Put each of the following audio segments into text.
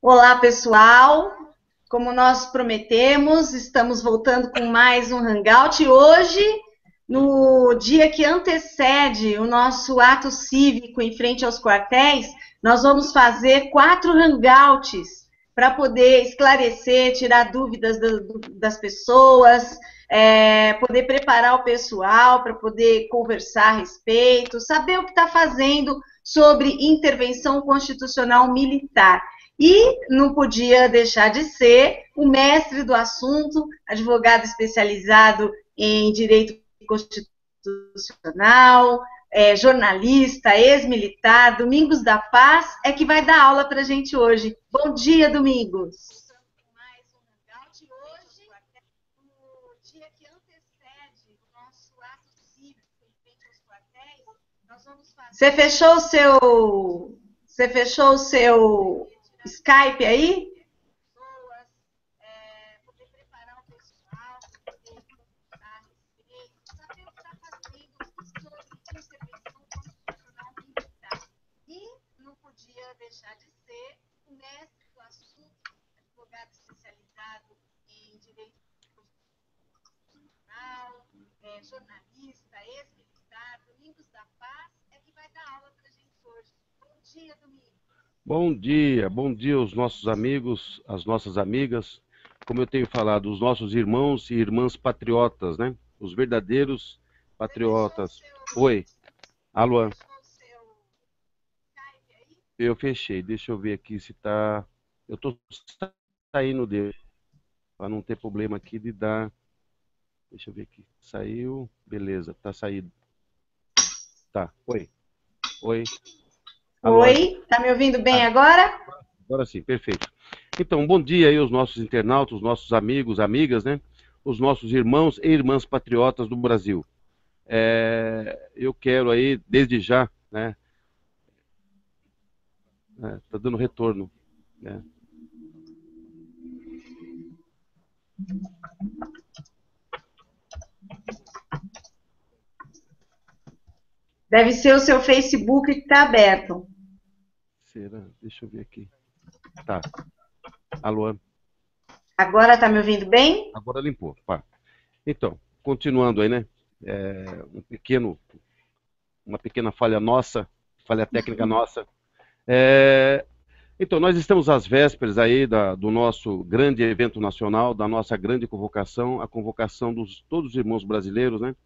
Olá, pessoal! Como nós prometemos, estamos voltando com mais um Hangout. E hoje, no dia que antecede o nosso ato cívico em frente aos quartéis, nós vamos fazer 4 Hangouts para poder esclarecer, tirar dúvidas das pessoas, poder preparar o pessoal para poder conversar a respeito, saber o que está fazendo sobre intervenção constitucional militar. E não podia deixar de ser o mestre do assunto, advogado especializado em direito constitucional, jornalista, ex-militar, Domingos da Paz, é que vai dar aula para a gente hoje. Bom dia, Domingos. Você fechou o seu Skype aí? Deixar de ser o mestre do assunto, advogado especializado em direito constitucional, jornalista, ex-militar, Domingos da Paz, é que vai dar aula para a gente hoje. Bom dia, Domingos. Bom dia aos nossos amigos, às nossas amigas, como eu tenho falado, os nossos irmãos e irmãs patriotas, né? Os verdadeiros patriotas. Oi, alô. Eu fechei, deixa eu ver aqui se tá... Eu tô saindo dele, para não ter problema aqui de dar... Deixa eu ver aqui, saiu, beleza, tá saído. Tá, oi. Alô? Oi, tá me ouvindo bem agora? Agora sim, perfeito. Então, bom dia aí aos nossos internautas, os nossos amigos, amigas, né? Os nossos irmãos e irmãs patriotas do Brasil. Eu quero aí, desde já, né? Tá dando retorno, né? Deve ser o seu Facebook que está aberto. Será? Deixa eu ver aqui. Tá. Alô? Agora tá me ouvindo bem? Agora limpou. Pá. Então, continuando aí, né? Uma pequena falha nossa, falha técnica nossa. Então, nós estamos às vésperas aí do nosso grande evento nacional, da nossa grande convocação, a convocação de todos os irmãos brasileiros, né?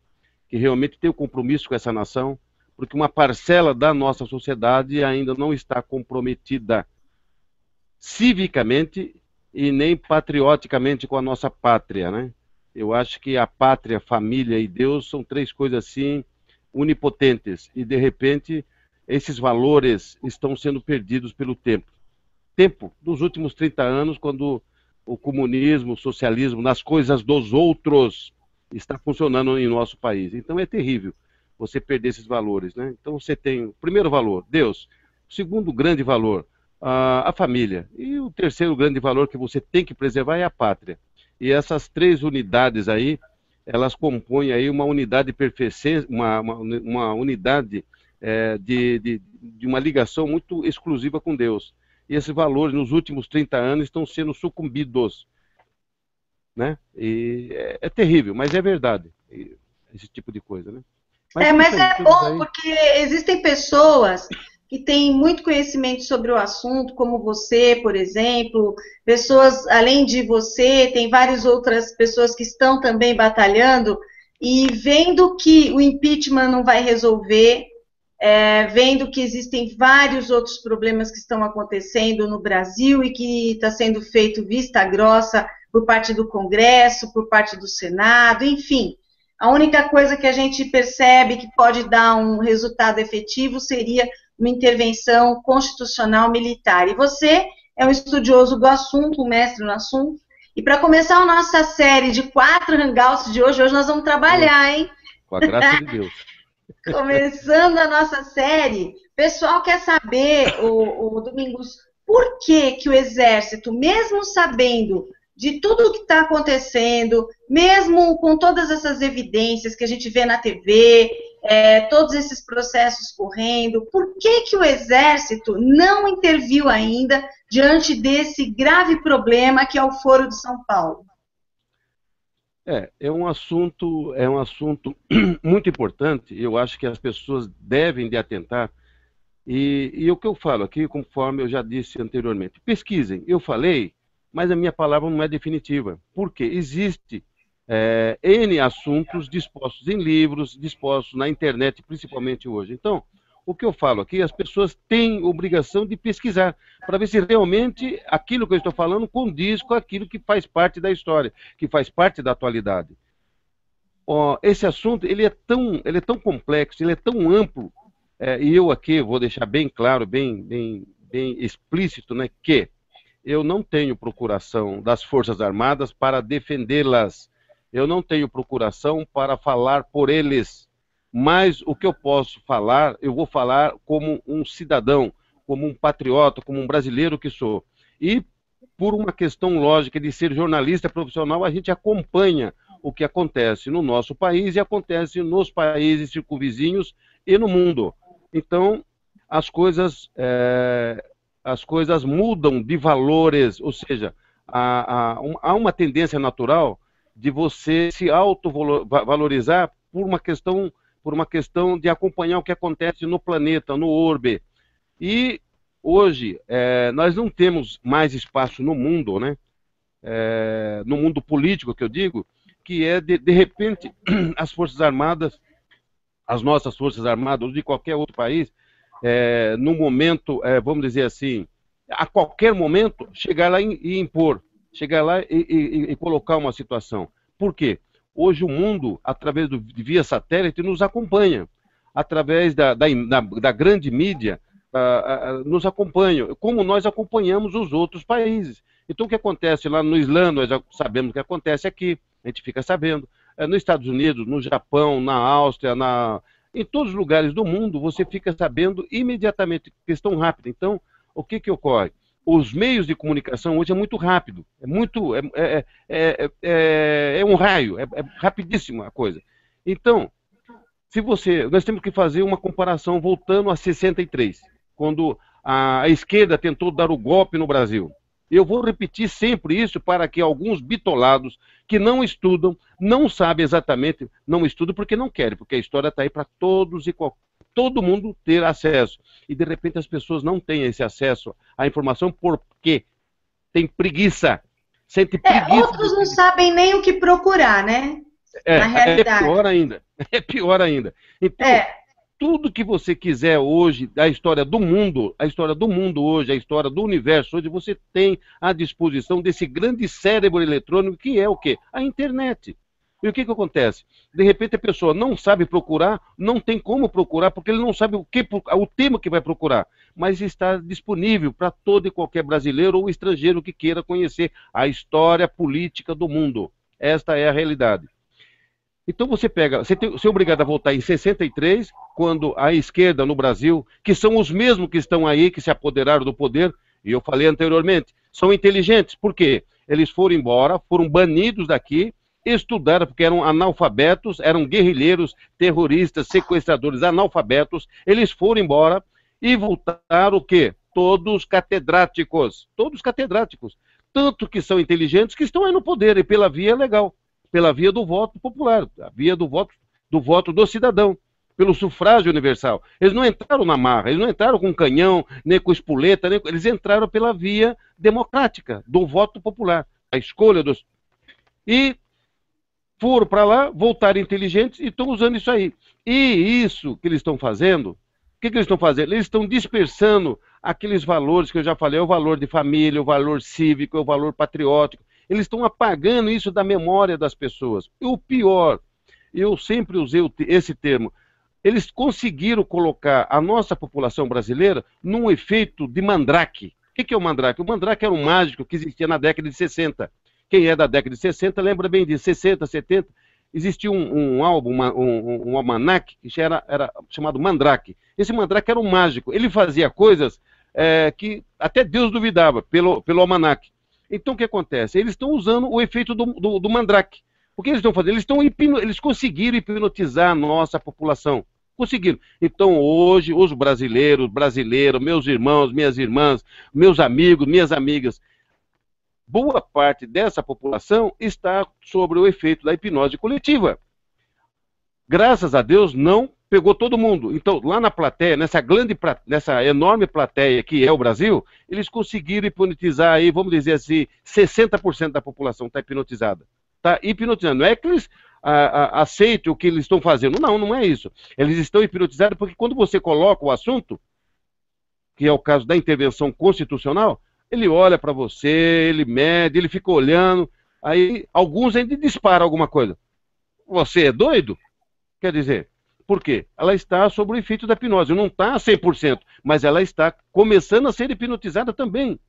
Que realmente têm o compromisso com essa nação, porque uma parcela da nossa sociedade ainda não está comprometida civicamente e nem patrioticamente com a nossa pátria, né? Eu acho que a pátria, a família e Deus são 3 coisas assim onipotentes e de repente esses valores estão sendo perdidos pelo tempo dos últimos 30 anos, quando o comunismo, o socialismo, nas coisas dos outros está funcionando em nosso país. Então é terrível você perder esses valores, né? Então você tem o primeiro valor, Deus. O segundo grande valor, a família. E o terceiro grande valor que você tem que preservar é a pátria. E essas 3 unidades aí, elas compõem aí uma unidade perfeita, uma unidade de uma ligação muito exclusiva com Deus. E esses valores, nos últimos 30 anos, estão sendo sucumbidos, né? E é terrível, mas é verdade, esse tipo de coisa, né? Mas é bom, porque existem pessoas que têm muito conhecimento sobre o assunto, como você, por exemplo, pessoas, além de você, tem várias outras pessoas que estão também batalhando, e vendo que o impeachment não vai resolver, vendo que existem vários outros problemas que estão acontecendo no Brasil e que está sendo feito vista grossa por parte do Congresso, por parte do Senado, enfim. A única coisa que a gente percebe que pode dar um resultado efetivo seria uma intervenção constitucional militar. E você é um estudioso do assunto, um mestre no assunto. E para começar a nossa série de 4 hangouts de hoje nós vamos trabalhar, hein? Com a graça de Deus. Começando a nossa série, o pessoal quer saber, o Domingos, por que o Exército, mesmo sabendo de tudo o que está acontecendo, mesmo com todas essas evidências que a gente vê na TV, todos esses processos correndo. Por que que o Exército não interviu ainda diante desse grave problema que é o Foro de São Paulo? É um assunto muito importante. Eu acho que as pessoas devem de atentar. E o que eu falo aqui, conforme eu já disse anteriormente, pesquisem. Eu falei, mas a minha palavra não é definitiva. Porque existe N assuntos dispostos em livros, dispostos na internet, principalmente hoje. Então, o que eu falo aqui, as pessoas têm obrigação de pesquisar, para ver se realmente aquilo que eu estou falando condiz com aquilo que faz parte da história, que faz parte da atualidade. Esse assunto, ele é tão complexo, ele é tão amplo, e eu aqui vou deixar bem claro, bem explícito, né, que eu não tenho procuração das Forças Armadas para defendê-las. Eu não tenho procuração para falar por eles. Mas o que eu posso falar, eu vou falar como um cidadão, como um patriota, como um brasileiro que sou. E por uma questão lógica de ser jornalista profissional, a gente acompanha o que acontece no nosso país e acontece nos países circunvizinhos e no mundo. Então, as coisas mudam de valores, ou seja, há uma tendência natural de você se autovalorizar por uma questão de acompanhar o que acontece no planeta, no orbe. E hoje, nós não temos mais espaço no mundo, né? No mundo político, que eu digo, que de repente, as Forças Armadas, as nossas Forças Armadas, ou de qualquer outro país, no momento, vamos dizer assim, a qualquer momento, chegar lá e impor, chegar lá e colocar uma situação. Por quê? Hoje o mundo, através de via satélite, nos acompanha. Através da grande mídia, nos acompanha, como nós acompanhamos os outros países. Então o que acontece lá no Islã, nós já sabemos o que acontece aqui, a gente fica sabendo. Nos Estados Unidos, no Japão, na Áustria, em todos os lugares do mundo, você fica sabendo imediatamente, questão rápida. Então, o que ocorre? Os meios de comunicação hoje é muito rápido, é um raio, é rapidíssima a coisa. Então, nós temos que fazer uma comparação voltando a 63, quando a esquerda tentou dar o golpe no Brasil. Eu vou repetir sempre isso para que alguns bitolados que não estudam, não sabem exatamente, não estudam porque não querem, porque a história está aí para todos e todo mundo ter acesso. E de repente as pessoas não têm esse acesso à informação porque tem preguiça. Sente preguiça. Outros não sabem nem o que procurar, né? Na realidade. É pior ainda. É pior ainda. Então, tudo que você quiser hoje, a história do mundo hoje, a história do universo hoje, você tem à disposição desse grande cérebro eletrônico que é o quê? A internet. E o que acontece? De repente a pessoa não sabe procurar, não tem como procurar, porque ele não sabe o tema que vai procurar. Mas está disponível para todo e qualquer brasileiro ou estrangeiro que queira conhecer a história política do mundo. Esta é a realidade. Então você é obrigado a voltar em 63, quando a esquerda no Brasil, que são os mesmos que estão aí, que se apoderaram do poder, e eu falei anteriormente, são inteligentes. Por quê? Eles foram embora, foram banidos daqui, estudaram, porque eram analfabetos, eram guerrilheiros, terroristas, sequestradores, analfabetos. Eles foram embora e voltaram o quê? Todos catedráticos. Todos catedráticos. Tanto que são inteligentes que estão aí no poder, e pela via legal, pela via do voto popular, a via do voto do cidadão, pelo sufrágio universal. Eles não entraram na marra, eles não entraram com canhão, nem com espoleta, eles entraram pela via democrática, do voto popular, a escolha dos... E foram para lá, voltaram inteligentes e estão usando isso aí. E isso que eles estão fazendo, o que eles estão fazendo? Eles estão dispersando aqueles valores que eu já falei, o valor de família, o valor cívico, o valor patriótico. Eles estão apagando isso da memória das pessoas. E o pior, eu sempre usei esse termo, eles conseguiram colocar a nossa população brasileira num efeito de mandrake. O que é o mandrake? O mandrake era um mágico que existia na década de 60. Quem é da década de 60 lembra bem disso, 60, 70, existia um álbum, um almanac, que era chamado Mandrake. Esse Mandrake era um mágico, ele fazia coisas que até Deus duvidava pelo almanac. Então o que acontece? Eles estão usando o efeito do Mandrake. O que eles estão fazendo? Eles conseguiram hipnotizar a nossa população. Conseguiram. Então, hoje, os brasileiros, meus irmãos, minhas irmãs, meus amigos, minhas amigas, boa parte dessa população está sobre o efeito da hipnose coletiva. Graças a Deus, não pegou todo mundo. Então, lá na plateia, nessa enorme plateia que é o Brasil, eles conseguiram hipnotizar aí, vamos dizer assim, 60% da população está hipnotizada. Está hipnotizando. Não é que eles aceitem o que eles estão fazendo. Não, não é isso. Eles estão hipnotizados porque quando você coloca o assunto, que é o caso da intervenção constitucional, ele olha para você, ele mede, ele fica olhando, aí alguns ainda disparam alguma coisa. Você é doido? Quer dizer, por quê? Ela está sob o efeito da hipnose, não está 100%, mas ela está começando a ser hipnotizada também.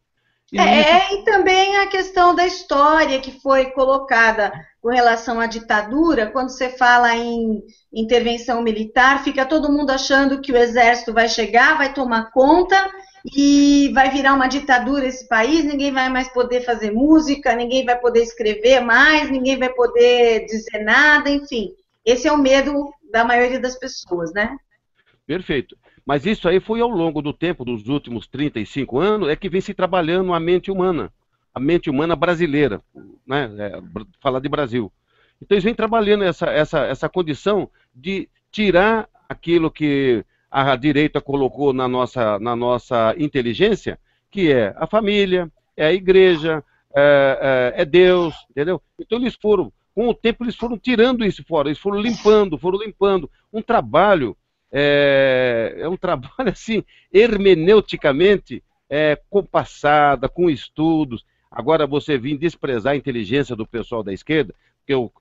E também a questão da história que foi colocada com relação à ditadura, quando você fala em intervenção militar, fica todo mundo achando que o exército vai chegar, vai tomar conta e vai virar uma ditadura esse país, ninguém vai mais poder fazer música, ninguém vai poder escrever mais, ninguém vai poder dizer nada, enfim. Esse é o medo da maioria das pessoas, né? Perfeito. Mas isso aí foi ao longo do tempo, dos últimos 35 anos, é que vem se trabalhando a mente humana brasileira, né? Falar de Brasil. Então eles vêm trabalhando essa condição de tirar aquilo que a direita colocou na nossa inteligência, que é a família, é a igreja, é Deus, entendeu? Então eles foram, com o tempo eles foram tirando isso fora, eles foram limpando. Um trabalho, um trabalho assim, hermeneuticamente compassada, com estudos. Agora você vir desprezar a inteligência do pessoal da esquerda, que eu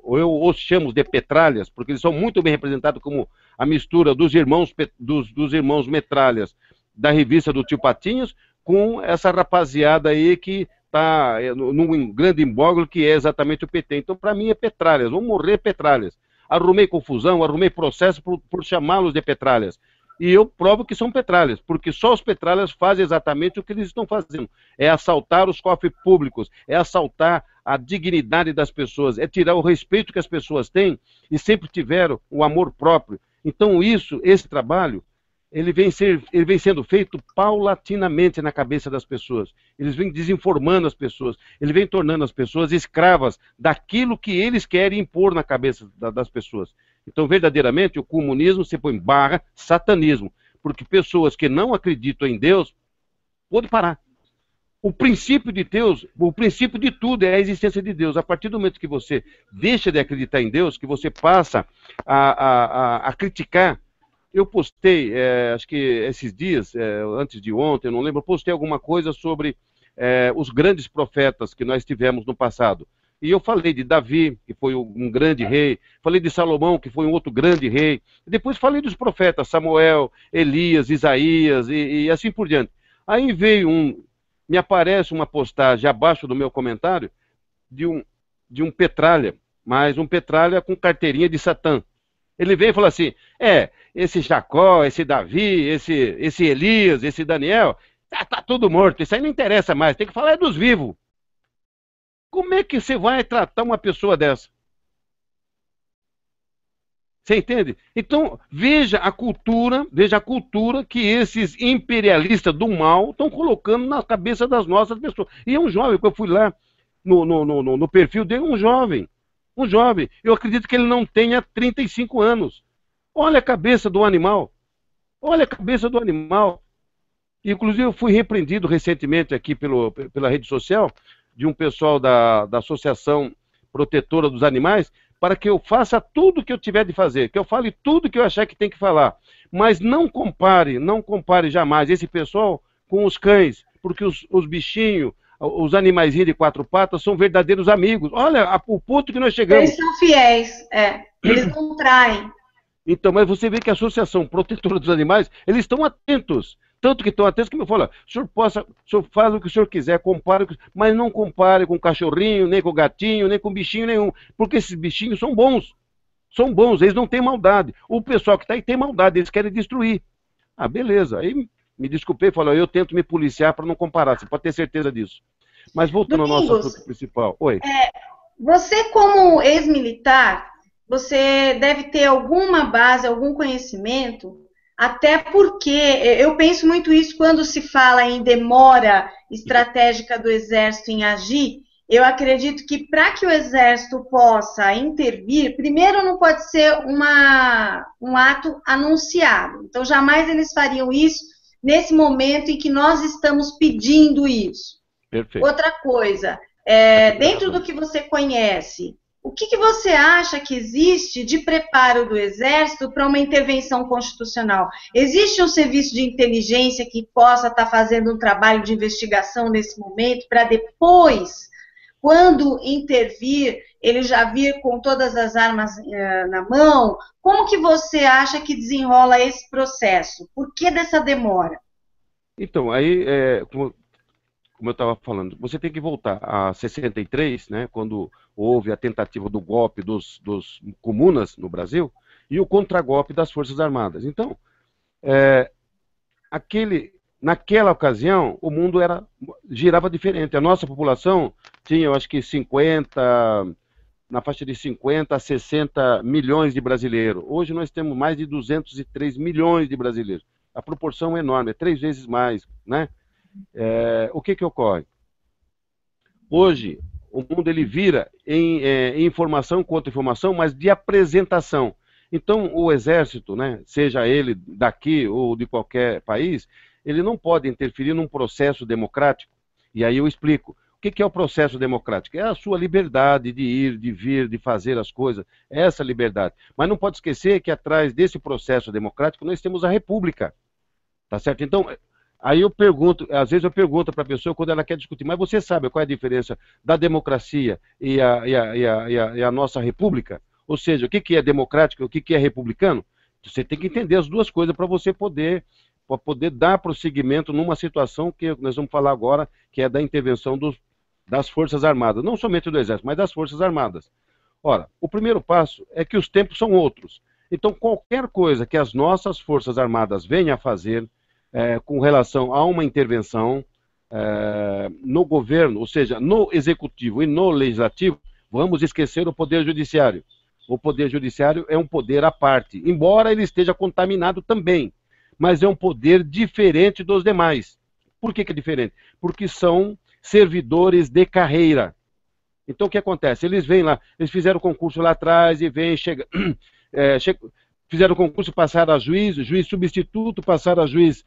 os chamo de petralhas, porque eles são muito bem representados como a mistura dos irmãos metralhas da revista do Tio Patinhas com essa rapaziada aí que está num grande imbróglio que é exatamente o PT. Então, para mim, é petralhas. Vão morrer petralhas. Arrumei confusão, arrumei processo por chamá-los de petralhas. E eu provo que são petralhas, porque só os petralhas fazem exatamente o que eles estão fazendo. É assaltar os cofres públicos, é assaltar a dignidade das pessoas, é tirar o respeito que as pessoas têm e sempre tiveram o amor próprio. Então esse trabalho, ele vem sendo feito paulatinamente na cabeça das pessoas. Eles vêm desinformando as pessoas, ele vem tornando as pessoas escravas daquilo que eles querem impor na cabeça das pessoas. Então, verdadeiramente, o comunismo se põe barra satanismo, porque pessoas que não acreditam em Deus, pode parar. O princípio de Deus, o princípio de tudo é a existência de Deus. A partir do momento que você deixa de acreditar em Deus, que você passa a criticar. Eu postei, acho que esses dias, antes de ontem, eu não lembro, postei alguma coisa sobre os grandes profetas que nós tivemos no passado. E eu falei de Davi, que foi um grande rei, falei de Salomão, que foi um outro grande rei, e depois falei dos profetas, Samuel, Elias, Isaías e assim por diante. Aí me aparece uma postagem abaixo do meu comentário de um petralha, mas um petralha com carteirinha de Satã. Ele vem e fala assim, esse Jacó, esse Davi, esse Elias, esse Daniel, tá tudo morto, isso aí não interessa mais, tem que falar dos vivos. Como é que você vai tratar uma pessoa dessa? Você entende? Então, veja a cultura que esses imperialistas do mal estão colocando na cabeça das nossas pessoas. E é um jovem, que eu fui lá no perfil dele, um jovem. Eu acredito que ele não tenha 35 anos. Olha a cabeça do animal. Inclusive, eu fui repreendido recentemente aqui pela rede social, de um pessoal da Associação Protetora dos Animais, para que eu faça tudo o que eu tiver de fazer, que eu fale tudo que eu achar que tem que falar. Mas não compare jamais esse pessoal com os cães, porque os bichinhos, os animaizinhos de quatro patas são verdadeiros amigos. Olha o ponto que nós chegamos. Eles são fiéis, eles não traem. Então, mas você vê que a Associação Protetora dos Animais, eles estão atentos. Tanto que estão atentos que me falam, o senhor faz o que o senhor quiser, mas não compare com o cachorrinho, nem com o gatinho, nem com bichinho nenhum, porque esses bichinhos são bons, eles não têm maldade. O pessoal que está aí tem maldade, eles querem destruir. Ah, beleza, aí me desculpei, falou, eu tento me policiar para não comparar, você pode ter certeza disso. Mas voltando ao nosso assunto principal. Oi. Você como ex-militar, você deve ter alguma base, algum conhecimento, até porque eu penso muito isso quando se fala em demora estratégica do Exército em agir. Eu acredito que para que o Exército possa intervir, primeiro não pode ser um ato anunciado. Então, jamais eles fariam isso nesse momento em que nós estamos pedindo isso. Perfeito. Outra coisa, dentro do que você conhece, o que você acha que existe de preparo do Exército para uma intervenção constitucional? Existe um serviço de inteligência que possa estar fazendo um trabalho de investigação nesse momento, para depois, quando intervir, ele já vir com todas as armas na mão? Como que você acha que desenrola esse processo? Por que dessa demora? Então, aí, como eu estava falando, você tem que voltar a 63, né, quando houve a tentativa do golpe dos comunas no Brasil, e o contragolpe das Forças Armadas. Então, naquela ocasião, o mundo girava diferente. A nossa população tinha, eu acho que na faixa de 50 a 60 milhões de brasileiros. Hoje nós temos mais de 203 milhões de brasileiros. A proporção é enorme, é 3 vezes mais, né? O que ocorre? Hoje, o mundo ele vira em informação contra informação, mas de apresentação. Então, o Exército, né, seja ele daqui ou de qualquer país, ele não pode interferir num processo democrático. E aí eu explico. O que é o processo democrático? É a sua liberdade de ir, de vir, de fazer as coisas. É essa liberdade. Mas não pode esquecer que atrás desse processo democrático nós temos a República. Tá certo? Então, aí eu pergunto, às vezes eu pergunto para a pessoa quando ela quer discutir, mas você sabe qual é a diferença da democracia e a nossa república? Ou seja, o que é democrático e o que é republicano? Você tem que entender as duas coisas para você poder dar prosseguimento numa situação que nós vamos falar agora, que é da intervenção das Forças Armadas. Não somente do Exército, mas das Forças Armadas. Ora, o primeiro passo é que os tempos são outros. Então, qualquer coisa que as nossas Forças Armadas venham a fazer, com relação a uma intervenção no governo, ou seja, no executivo e no legislativo, vamos esquecer o Poder Judiciário. O Poder Judiciário é um poder à parte, embora ele esteja contaminado também, mas é um poder diferente dos demais. Por que é diferente? Porque são servidores de carreira. Então o que acontece? Eles vêm lá, eles fizeram concurso lá atrás e vêm, fizeram concurso, passaram a juiz substituto, passaram a juiz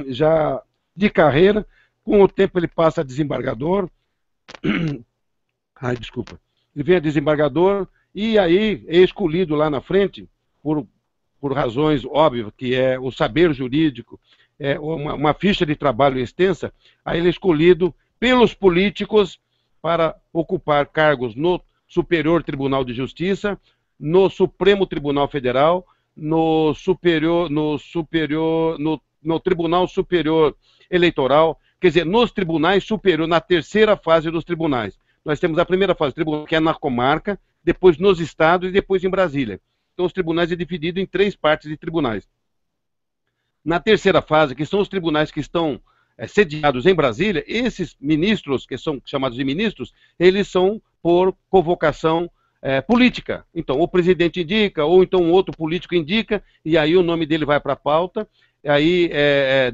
já de carreira, com o tempo ele passa a desembargador, desculpa, ele vem a desembargador e aí é escolhido lá na frente, por razões óbvias, que é o saber jurídico, uma ficha de trabalho extensa, aí ele é escolhido pelos políticos para ocupar cargos no Superior Tribunal de Justiça, no Supremo Tribunal Federal, no Tribunal Superior Eleitoral, quer dizer, nos tribunais superiores, na terceira fase dos tribunais. Nós temos a primeira fase, que é na comarca, depois nos estados e depois em Brasília. Então os tribunais é dividido em 3 partes de tribunais. Na terceira fase, que são os tribunais que estão sediados em Brasília, esses ministros, que são chamados de ministros, eles são por convocação política. Então, o presidente indica, ou então um outro político indica, e aí o nome dele vai para a pauta, aí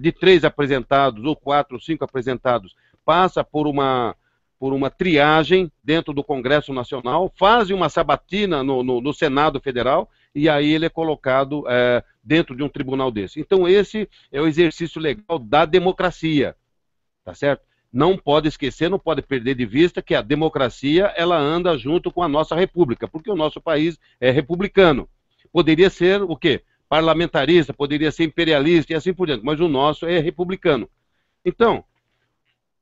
de 3 apresentados, ou 4 ou 5 apresentados, passa por uma triagem dentro do Congresso Nacional, fazem uma sabatina no Senado Federal, e aí ele é colocado dentro de um tribunal desse. Então esse é o exercício legal da democracia, tá certo? Não pode esquecer, não pode perder de vista que a democracia, ela anda junto com a nossa república, porque o nosso país é republicano. Poderia ser o quê? Parlamentarista, poderia ser imperialista e assim por diante, mas o nosso é republicano. Então,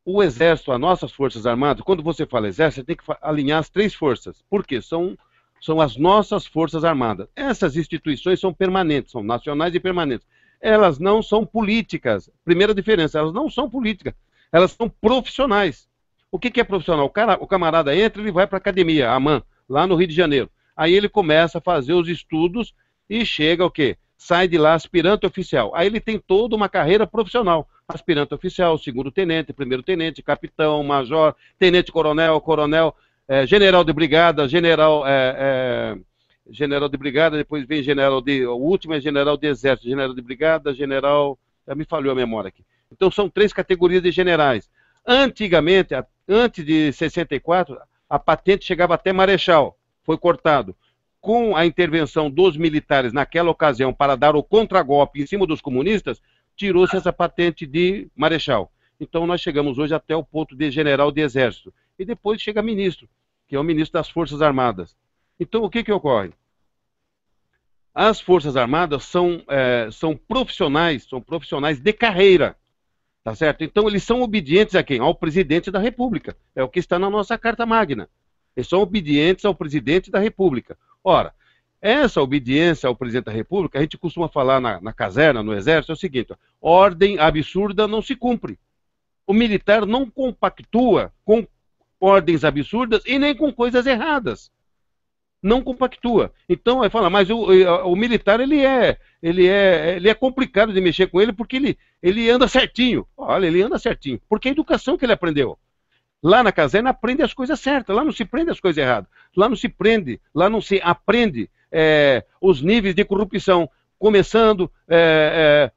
o Exército, as nossas Forças Armadas, quando você fala Exército, você tem que alinhar as 3 forças. Por quê? São as nossas Forças Armadas. Essas instituições são permanentes, são nacionais e permanentes. Elas não são políticas. Primeira diferença, elas não são políticas. Elas são profissionais. O que é profissional? O camarada entra, ele vai para a academia, a AMAN, lá no Rio de Janeiro. Aí ele começa a fazer os estudos e chega o quê? Sai de lá aspirante oficial. Aí ele tem toda uma carreira profissional. Aspirante oficial, segundo tenente, primeiro tenente, capitão, major, tenente coronel, coronel. general de brigada, general de brigada, depois vem o último é general de exército, general de brigada, general, me falhou a memória aqui. Então são 3 categorias de generais. Antigamente, antes de 64, a patente chegava até marechal, foi cortado. Com a intervenção dos militares naquela ocasião para dar o contragolpe em cima dos comunistas, tirou-se essa patente de marechal. Então nós chegamos hoje até o ponto de general de exército. E depois chega ministro, que é o ministro das Forças Armadas. Então o que ocorre? As Forças Armadas são profissionais de carreira, tá certo? Então eles são obedientes a quem? Ao presidente da República. É o que está na nossa Carta Magna. Eles são obedientes ao presidente da República. Ora, essa obediência ao presidente da República, a gente costuma falar na caserna, no exército, é o seguinte: ó, ordem absurda não se cumpre. O militar não compactua com ordens absurdas e nem com coisas erradas. Não compactua. Então, vai falar, mas o militar, ele é complicado de mexer com ele porque ele anda certinho. Olha, ele anda certinho. Porque é a educação que ele aprendeu. Lá na caserna aprende as coisas certas, lá não se prende as coisas erradas. Lá não se prende, lá não se aprende os níveis de corrupção. Começando,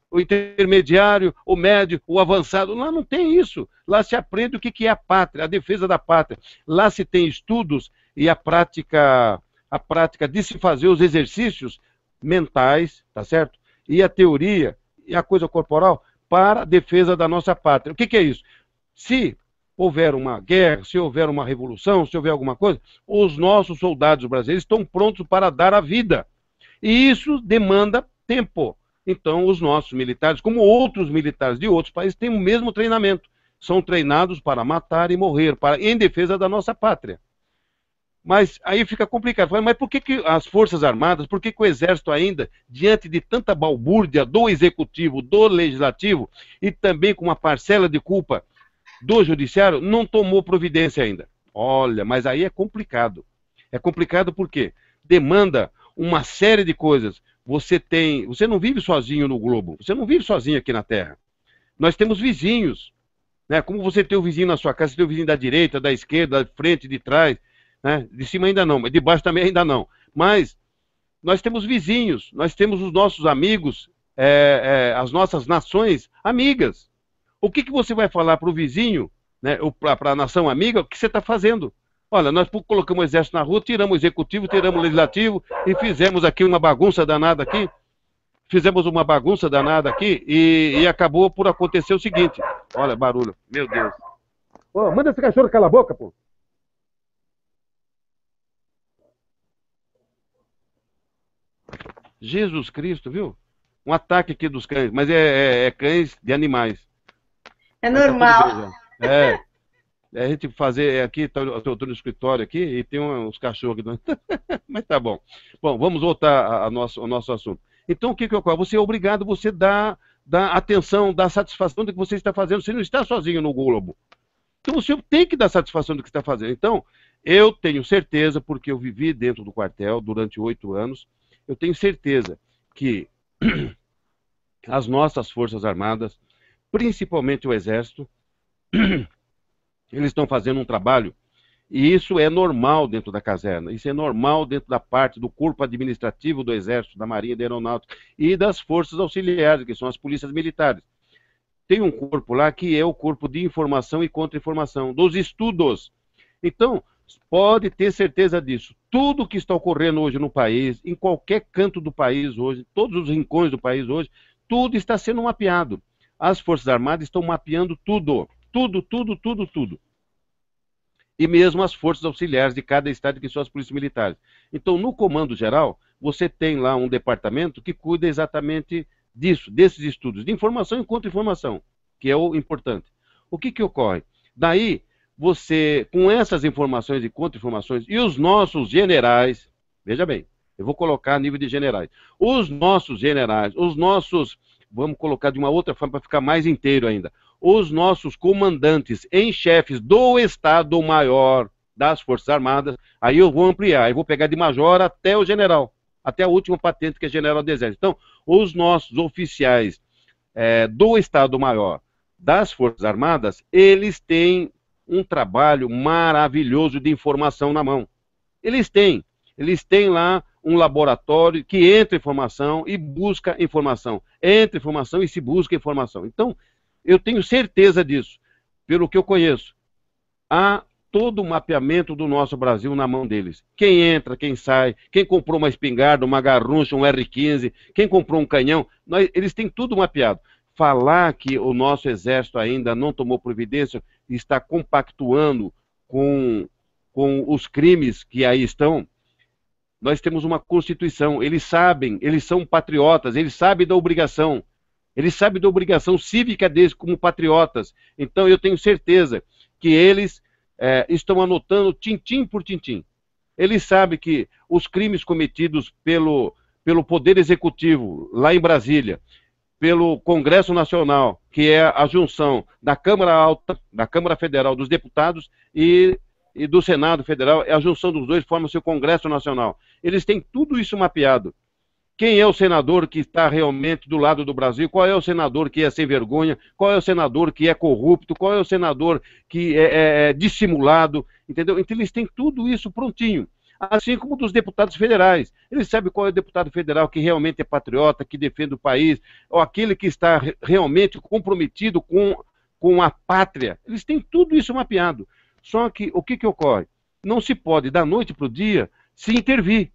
o intermediário, o médio, o avançado. Lá não tem isso. Lá se aprende o que é a pátria, a defesa da pátria. Lá se tem estudos e a prática de se fazer os exercícios mentais, tá certo? E a teoria e a coisa corporal para a defesa da nossa pátria. O que é isso? Se houver uma guerra, se houver uma revolução, se houver alguma coisa, os nossos soldados brasileiros estão prontos para dar a vida. E isso demanda tempo. Então, os nossos militares, como outros militares de outros países, têm o mesmo treinamento. São treinados para matar e morrer, em defesa da nossa pátria. Mas aí fica complicado. Mas por que as Forças Armadas, por que o Exército ainda, diante de tanta balbúrdia do Executivo, do Legislativo, e também com uma parcela de culpa do Judiciário, não tomou providência ainda? Olha, mas aí é complicado. É complicado porque demanda uma série de coisas. Você não vive sozinho no globo, você não vive sozinho aqui na Terra. Nós temos vizinhos, né? Como você tem o vizinho na sua casa, você tem o vizinho da direita, da esquerda, da frente, de trás, né? De cima ainda não, mas de baixo também ainda não. Mas nós temos vizinhos, nós temos os nossos amigos, as nossas nações amigas. O que você vai falar para o vizinho, né, para a nação amiga, o que você está fazendo? Olha, nós colocamos o exército na rua, tiramos o executivo, tiramos o legislativo e fizemos aqui uma bagunça danada aqui. Fizemos uma bagunça danada aqui e acabou por acontecer o seguinte. Olha, barulho. Meu Deus. Ô, manda esse cachorro calar a boca, pô. Jesus Cristo, viu? Um ataque aqui dos cães, mas é cães de animais. É normal. Tá a gente fazer aqui, eu estou no escritório aqui e tem uns cachorros aqui. Mas tá bom. Bom, vamos voltar ao nosso assunto. Então, o que ocorre? Você é obrigado, você dá atenção, dá satisfação do que você está fazendo. Você não está sozinho no globo. Então, você tem que dar satisfação do que está fazendo. Então, eu tenho certeza, porque eu vivi dentro do quartel durante 8 anos, eu tenho certeza que as nossas Forças Armadas, principalmente o Exército, eles estão fazendo um trabalho, e isso é normal dentro da caserna, isso é normal dentro da parte do corpo administrativo do Exército, da Marinha, da Aeronáutica e das Forças Auxiliares, que são as polícias militares. Tem um corpo lá que é o corpo de informação e contra-informação, dos estudos. Então, pode ter certeza disso. Tudo que está ocorrendo hoje no país, em qualquer canto do país hoje, todos os rincões do país hoje, tudo está sendo mapeado. As Forças Armadas estão mapeando tudo. Tudo. E mesmo as forças auxiliares de cada estado, que são as polícias militares. Então, no Comando Geral, você tem lá um departamento que cuida exatamente disso, desses estudos, de informação e contra-informação, que é o importante. O que ocorre? Daí, você, com essas informações e contra-informações, e os nossos generais, veja bem, eu vou colocar a nível de generais, os nossos generais, vamos colocar de uma outra forma para ficar mais inteiro ainda, os nossos comandantes em chefes do Estado-Maior das Forças Armadas, aí eu vou ampliar, eu vou pegar de major até o general, até a última patente que é general do Exército. Então, os nossos oficiais do Estado-Maior das Forças Armadas, eles têm um trabalho maravilhoso de informação na mão. Eles têm lá um laboratório que entra informação e busca informação. Entra informação e se busca informação. Então, eu tenho certeza disso, pelo que eu conheço. Há todo o mapeamento do nosso Brasil na mão deles. Quem entra, quem sai, quem comprou uma espingarda, uma garrucha, um R15, quem comprou um canhão, eles têm tudo mapeado. Falar que o nosso exército ainda não tomou providência e está compactuando com os crimes que aí estão, nós temos uma Constituição, eles sabem, eles são patriotas, eles sabem da obrigação cívica deles como patriotas. Então eu tenho certeza que eles estão anotando tintim por tintim. Eles sabem que os crimes cometidos pelo Poder Executivo, lá em Brasília, pelo Congresso Nacional, que é a junção da Câmara Alta, da Câmara Federal, dos deputados e do Senado Federal, a junção dos dois forma seu Congresso Nacional. Eles têm tudo isso mapeado. Quem é o senador que está realmente do lado do Brasil? Qual é o senador que é sem vergonha? Qual é o senador que é corrupto? Qual é o senador que é dissimulado? Entendeu? Então eles têm tudo isso prontinho. Assim como dos deputados federais. Eles sabem qual é o deputado federal que realmente é patriota, que defende o país, ou aquele que está realmente comprometido com a pátria. Eles têm tudo isso mapeado. Só que o que ocorre? Não se pode, da noite para o dia, se intervir.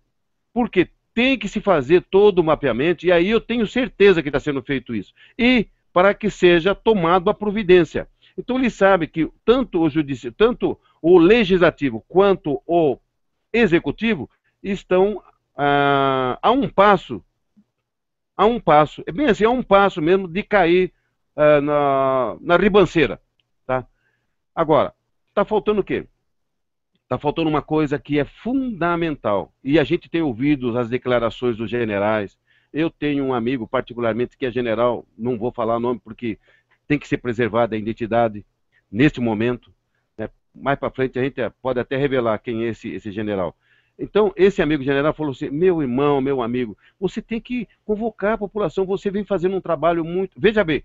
Porque tem que se fazer todo o mapeamento, e aí eu tenho certeza que está sendo feito isso. E para que seja tomado a providência. Então eles sabem que tanto o legislativo quanto o executivo estão a um passo, é bem assim, a um passo mesmo de cair na ribanceira. Tá? Agora, está faltando o quê? Está faltando uma coisa que é fundamental, e a gente tem ouvido as declarações dos generais. Eu tenho um amigo particularmente que é general, não vou falar o nome porque tem que ser preservada a identidade neste momento, né? Mais para frente a gente pode até revelar quem é esse general. Então, esse amigo general falou assim: meu irmão, meu amigo, você tem que convocar a população, você vem fazendo um trabalho muito... Veja bem,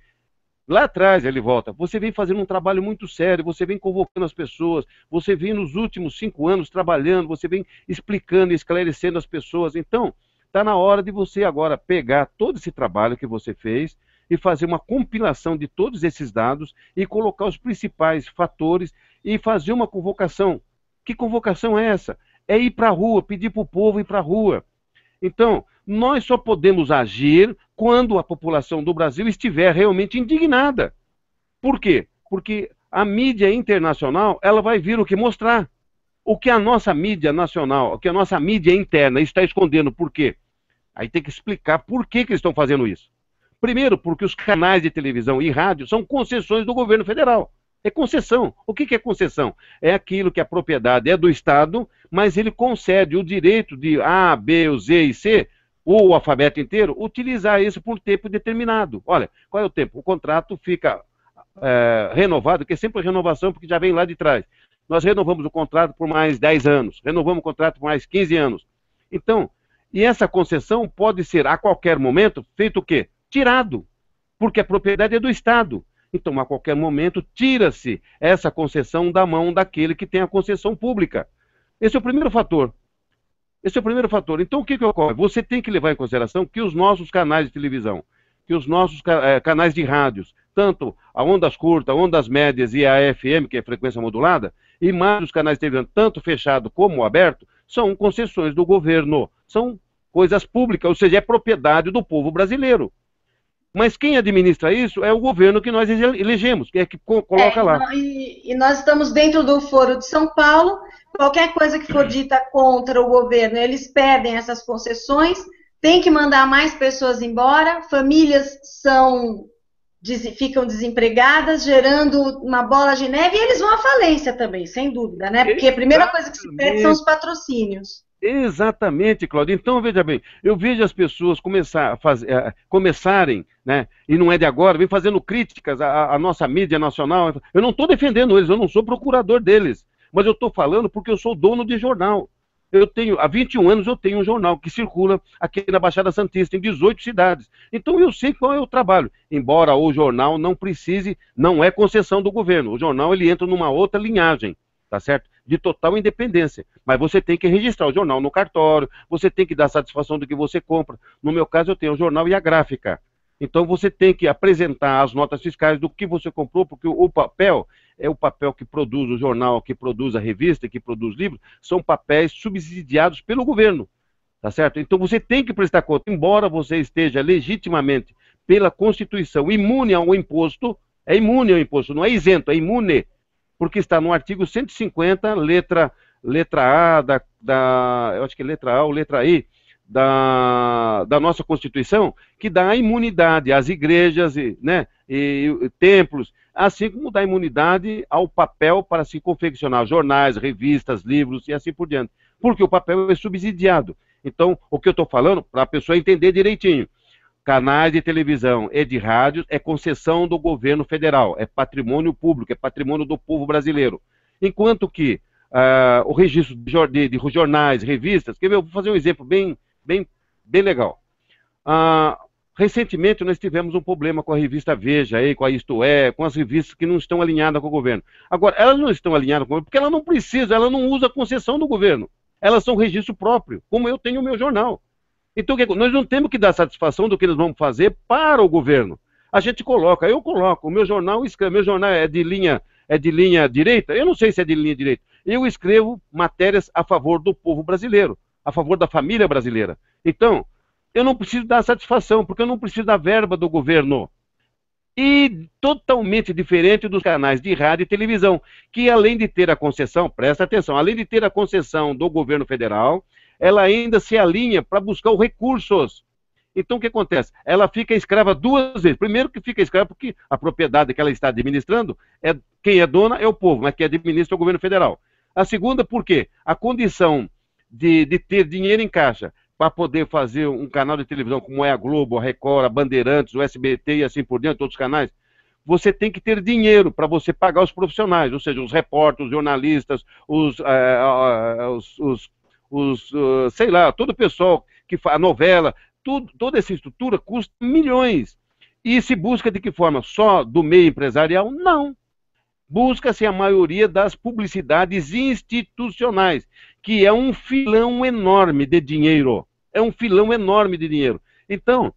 lá atrás ele volta, você vem fazendo um trabalho muito sério, você vem convocando as pessoas, você vem nos últimos 5 anos trabalhando, você vem explicando e esclarecendo as pessoas. Então, está na hora de você agora pegar todo esse trabalho que você fez e fazer uma compilação de todos esses dados e colocar os principais fatores e fazer uma convocação. Que convocação é essa? É ir para a rua, pedir para o povo ir para a rua. Então, nós só podemos agir quando a população do Brasil estiver realmente indignada. Por quê? Porque a mídia internacional, ela vai vir o que mostrar. O que a nossa mídia nacional, o que a nossa mídia interna está escondendo. Por quê? Aí tem que explicar por que eles estão fazendo isso. Primeiro, porque os canais de televisão e rádio são concessões do governo federal. É concessão. O que é concessão? É aquilo que a propriedade é do Estado, mas ele concede o direito de A, B, Z e C, ou o alfabeto inteiro, utilizar isso por tempo determinado. Olha, qual é o tempo? O contrato fica renovado, que é sempre renovação, porque já vem lá de trás. Nós renovamos o contrato por mais 10 anos, renovamos o contrato por mais 15 anos. Então, e essa concessão pode ser, a qualquer momento, feito o quê? Tirado, porque a propriedade é do Estado. Então, a qualquer momento, tira-se essa concessão da mão daquele que tem a concessão pública. Esse é o primeiro fator. Então, o que ocorre? Você tem que levar em consideração que os nossos canais de televisão, que os nossos canais de rádios, tanto a ondas curtas, ondas médias e a FM, que é a frequência modulada, e mais os canais de televisão, tanto fechado como aberto, são concessões do governo. São coisas públicas, ou seja, é propriedade do povo brasileiro. Mas quem administra isso é o governo que nós elegemos, que é que coloca lá. E nós estamos dentro do Foro de São Paulo. Qualquer coisa que for dita contra o governo, eles perdem essas concessões, tem que mandar mais pessoas embora, famílias ficam desempregadas, gerando uma bola de neve, e eles vão à falência também, sem dúvida, né? Porque a primeira coisa que se perde são os patrocínios. Exatamente, Cláudio. Então, veja bem, eu vejo as pessoas começarem, né, e não é de agora, vem fazendo críticas à nossa mídia nacional. Eu não estou defendendo eles, eu não sou procurador deles, mas eu estou falando porque eu sou dono de jornal. Há 21 anos eu tenho um jornal que circula aqui na Baixada Santista, em 18 cidades. Então eu sei qual é o trabalho. Embora o jornal não precise, não é concessão do governo. O jornal ele entra numa outra linhagem, tá certo? De total independência. Mas você tem que registrar o jornal no cartório, você tem que dar satisfação do que você compra. No meu caso eu tenho o jornal e a gráfica. Então você tem que apresentar as notas fiscais do que você comprou, porque o papel é o papel que produz o jornal, que produz a revista, que produz livros, são papéis subsidiados pelo governo, tá certo? Então você tem que prestar conta, embora você esteja legitimamente pela Constituição imune ao imposto, é imune ao imposto, não é isento, é imune, porque está no artigo 150, letra A, eu acho que é letra A ou letra I, da nossa Constituição, que dá a imunidade às igrejas, né, e templos, assim como dá imunidade ao papel para se confeccionar jornais, revistas, livros e assim por diante. Porque o papel é subsidiado. Então, o que eu estou falando, para a pessoa entender direitinho, canais de televisão e de rádios é concessão do governo federal, é patrimônio público, é patrimônio do povo brasileiro. Enquanto que o registro de jornais, revistas, quer ver, eu vou fazer um exemplo bem legal. Recentemente nós tivemos um problema com a revista Veja, aí, com a Isto É, com as revistas que não estão alinhadas com o governo. Agora, elas não estão alinhadas com o governo porque ela não precisa, ela não usa a concessão do governo. Elas são registro próprio, como eu tenho o meu jornal. Então, nós não temos que dar satisfação do que eles vão fazer para o governo. A gente coloca, eu coloco, o meu jornal é de linha direita, eu não sei se é de linha direita. Eu escrevo matérias a favor do povo brasileiro, a favor da família brasileira. Então, eu não preciso dar satisfação, porque eu não preciso da verba do governo. E totalmente diferente dos canais de rádio e televisão, que além de ter a concessão, presta atenção, além de ter a concessão do governo federal, ela ainda se alinha para buscar os recursos. Então o que acontece? Ela fica escrava duas vezes. Primeiro que fica escrava porque a propriedade que ela está administrando, quem é dona é o povo, mas quem administra é o governo federal. A segunda, por quê? A condição de ter dinheiro em caixa para poder fazer um canal de televisão como é a Globo, a Record, a Bandeirantes, o SBT e assim por diante, outros canais, você tem que ter dinheiro para você pagar os profissionais, ou seja, os repórteres, os jornalistas, sei lá, todo o pessoal que faz a novela, toda essa estrutura custa milhões. E se busca de que forma? Só do meio empresarial? Não. Busca-se a maioria das publicidades institucionais, que é um filão enorme de dinheiro. É um filão enorme de dinheiro. Então,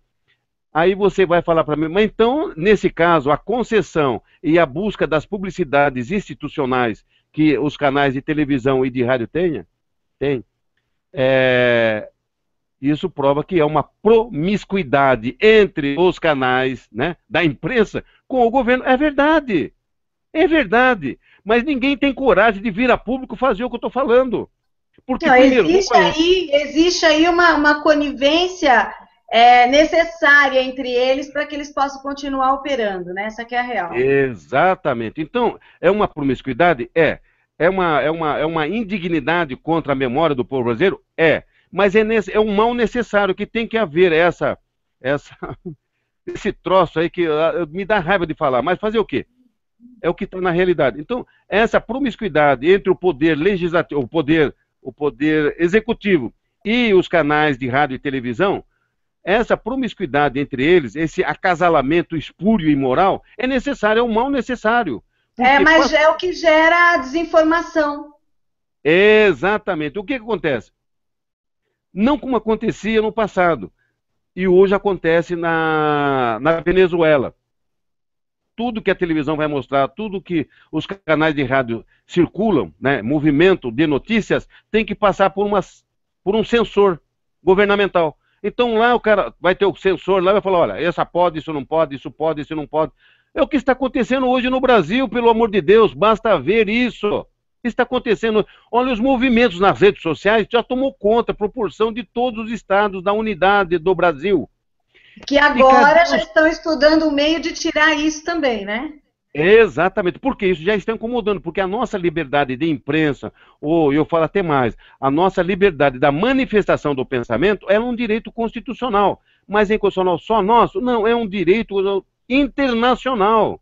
aí você vai falar para mim, mas então, nesse caso, a concessão e a busca das publicidades institucionais que os canais de televisão e de rádio têm, isso prova que é uma promiscuidade entre os canais, né, da imprensa com o governo. É verdade. É verdade, mas ninguém tem coragem de vir a público fazer o que eu estou falando. Porque, não, primeiro, existe aí uma conivência necessária entre eles para que eles possam continuar operando, né? Essa que é a real. Exatamente. Então, é uma promiscuidade? É uma indignidade contra a memória do povo brasileiro? Mas é um mal necessário que tem que haver esse troço aí que me dá raiva de falar, mas fazer o quê? É o que está na realidade. Então, essa promiscuidade entre o poder legislativo, o poder executivo e os canais de rádio e televisão, essa promiscuidade entre eles, esse acasalamento espúrio e imoral, é necessário, é um mal necessário. Mas é o que gera a desinformação. Exatamente. O que acontece? Não como acontecia no passado, e hoje acontece na Venezuela. Tudo que a televisão vai mostrar, tudo que os canais de rádio circulam, né, movimento de notícias, tem que passar por um censor governamental. Então lá o cara vai ter o censor, lá vai falar, olha, essa pode, isso não pode, isso pode, isso não pode. É o que está acontecendo hoje no Brasil, pelo amor de Deus, basta ver isso. O que está acontecendo? Olha, os movimentos nas redes sociais já tomou conta, proporção de todos os estados da unidade do Brasil. Que agora já estão estudando o meio de tirar isso também, né? Exatamente, porque isso já está incomodando, porque a nossa liberdade de imprensa, ou eu falo até mais, a nossa liberdade da manifestação do pensamento é um direito constitucional, mas é inconstitucional só nosso? Não, é um direito internacional.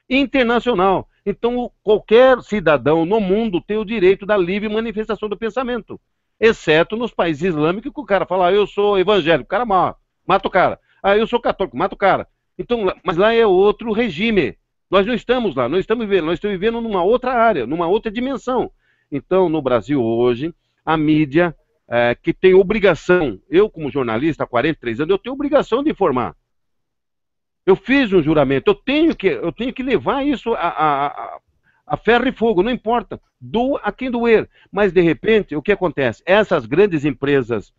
Então, qualquer cidadão no mundo tem o direito da livre manifestação do pensamento. exceto nos países islâmicos que o cara fala, eu sou evangélico, o cara mata o cara. Ah, eu sou católico, mata o cara. Então, mas lá é outro regime. Nós não estamos lá, não estamos vivendo, nós estamos vivendo numa outra área, numa outra dimensão. Então, no Brasil hoje, a mídia, que tem obrigação, eu como jornalista há 43 anos, eu tenho obrigação de informar. Eu fiz um juramento, eu tenho que levar isso a ferro e fogo, não importa, doa a quem doer. Mas, de repente, o que acontece? Essas grandes empresas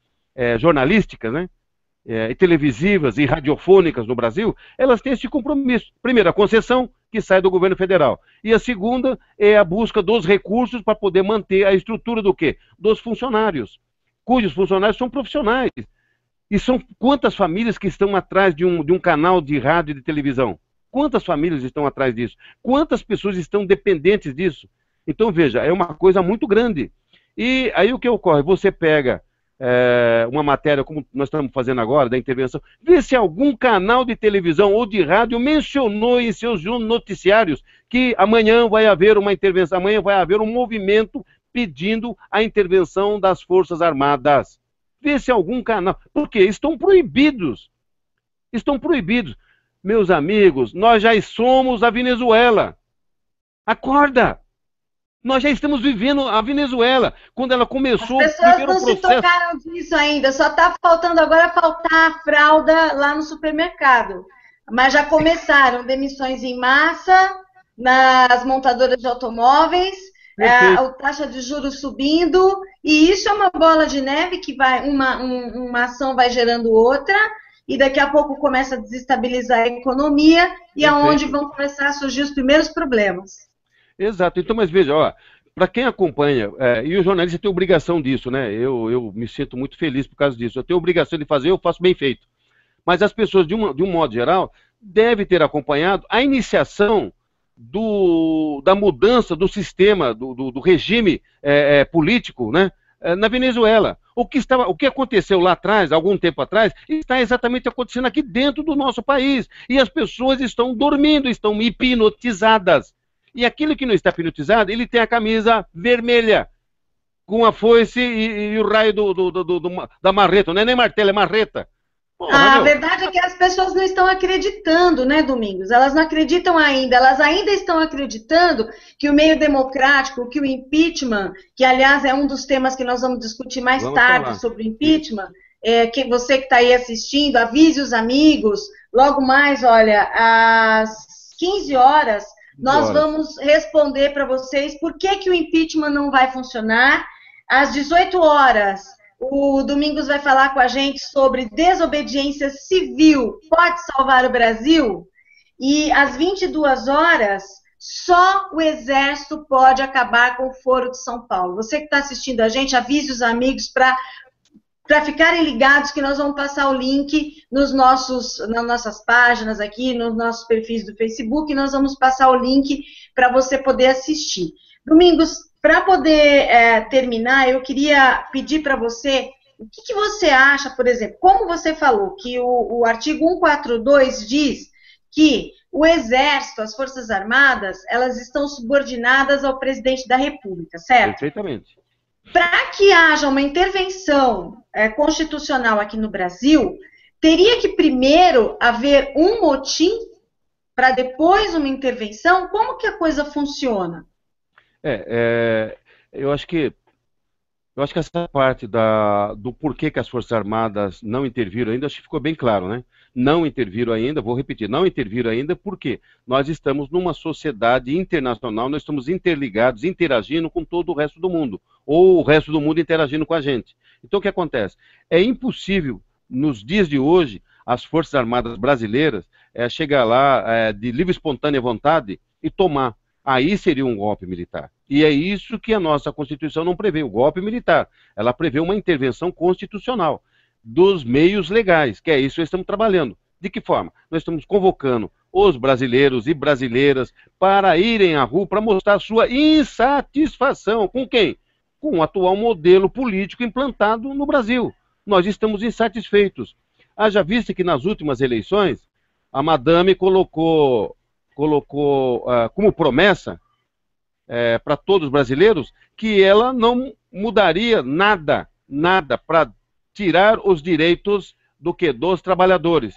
jornalísticas, né, e televisivas e radiofônicas no Brasil, elas têm esse compromisso. Primeiro, a concessão, que sai do governo federal. E a segunda é a busca dos recursos para poder manter a estrutura do quê? Dos funcionários, cujos funcionários são profissionais. E são quantas famílias que estão atrás de um canal de rádio e de televisão? Quantas famílias estão atrás disso? Quantas pessoas estão dependentes disso? Então, veja, é uma coisa muito grande. E aí o que ocorre? Você pega uma matéria, como nós estamos fazendo agora, da intervenção, vê se algum canal de televisão ou de rádio mencionou em seus noticiários que amanhã vai haver uma intervenção, amanhã vai haver um movimento pedindo a intervenção das Forças Armadas. Vê se algum canal... Por quê? Estão proibidos. Estão proibidos. Meus amigos, nós já somos a Venezuela. Acorda! Nós já estamos vivendo a Venezuela. Quando ela começou... As pessoas não se tocaram disso ainda. Só está faltando agora faltar a fralda lá no supermercado. Mas já começaram demissões em massa nas montadoras de automóveis, a taxa de juros subindo, e isso é uma bola de neve que vai, uma ação vai gerando outra, e daqui a pouco começa a desestabilizar a economia, e é onde vão começar a surgir os primeiros problemas. Exato. Então, mas veja, para quem acompanha, e o jornalista tem obrigação disso, né? Eu me sinto muito feliz por causa disso. Eu tenho obrigação de fazer, eu faço bem feito. Mas as pessoas, de um modo geral, devem ter acompanhado a iniciação da mudança do sistema, do regime político, né, na Venezuela. O que aconteceu lá atrás, algum tempo atrás, está exatamente acontecendo aqui dentro do nosso país. E as pessoas estão dormindo, estão hipnotizadas. E aquele que não está hipnotizado, ele tem a camisa vermelha, com a foice e o raio da marreta. Não é nem martelo, é marreta. Porra, a verdade é que as pessoas não estão acreditando, né, Domingos? Elas não acreditam ainda. Elas ainda estão acreditando que o meio democrático, que o impeachment, que aliás é um dos temas que nós vamos discutir mais tarde sobre o impeachment, que você que está aí assistindo, avise os amigos. Logo mais, olha, às 15 horas, nós vamos responder para vocês por que o impeachment não vai funcionar. Às 18 horas, o Domingos vai falar com a gente sobre desobediência civil pode salvar o Brasil. E às 22 horas, só o Exército pode acabar com o Foro de São Paulo. Você que está assistindo a gente, avise os amigos para ficarem ligados que nós vamos passar o link nas nossas páginas aqui, nos nossos perfis do Facebook, e nós vamos passar o link para você poder assistir. Domingos, para poder terminar, eu queria pedir para você, o que você acha, por exemplo, como você falou, que o artigo 142 diz que o Exército, as Forças Armadas, elas estão subordinadas ao presidente da República, certo? Perfeitamente. Para que haja uma intervenção constitucional aqui no Brasil, teria que primeiro haver um motim para depois uma intervenção? Como que a coisa funciona? Eu acho que essa parte do porquê que as Forças Armadas não interviram ainda, acho que ficou bem claro, né? Não interviram ainda, vou repetir, não interviram ainda porque nós estamos numa sociedade internacional, nós estamos interligados, interagindo com todo o resto do mundo, ou o resto do mundo interagindo com a gente. Então o que acontece? É impossível, nos dias de hoje, as Forças Armadas brasileiras chegar lá de livre e espontânea vontade e tomar. Aí seria um golpe militar. E é isso que a nossa Constituição não prevê, o golpe militar. Ela prevê uma intervenção constitucional dos meios legais, que é isso que estamos trabalhando. De que forma? Nós estamos convocando os brasileiros e brasileiras para irem à rua para mostrar sua insatisfação. Com quem? Com o atual modelo político implantado no Brasil. Nós estamos insatisfeitos. Haja vista que nas últimas eleições, a madame colocou como promessa para todos os brasileiros que ela não mudaria nada, nada para tirar os direitos dos trabalhadores.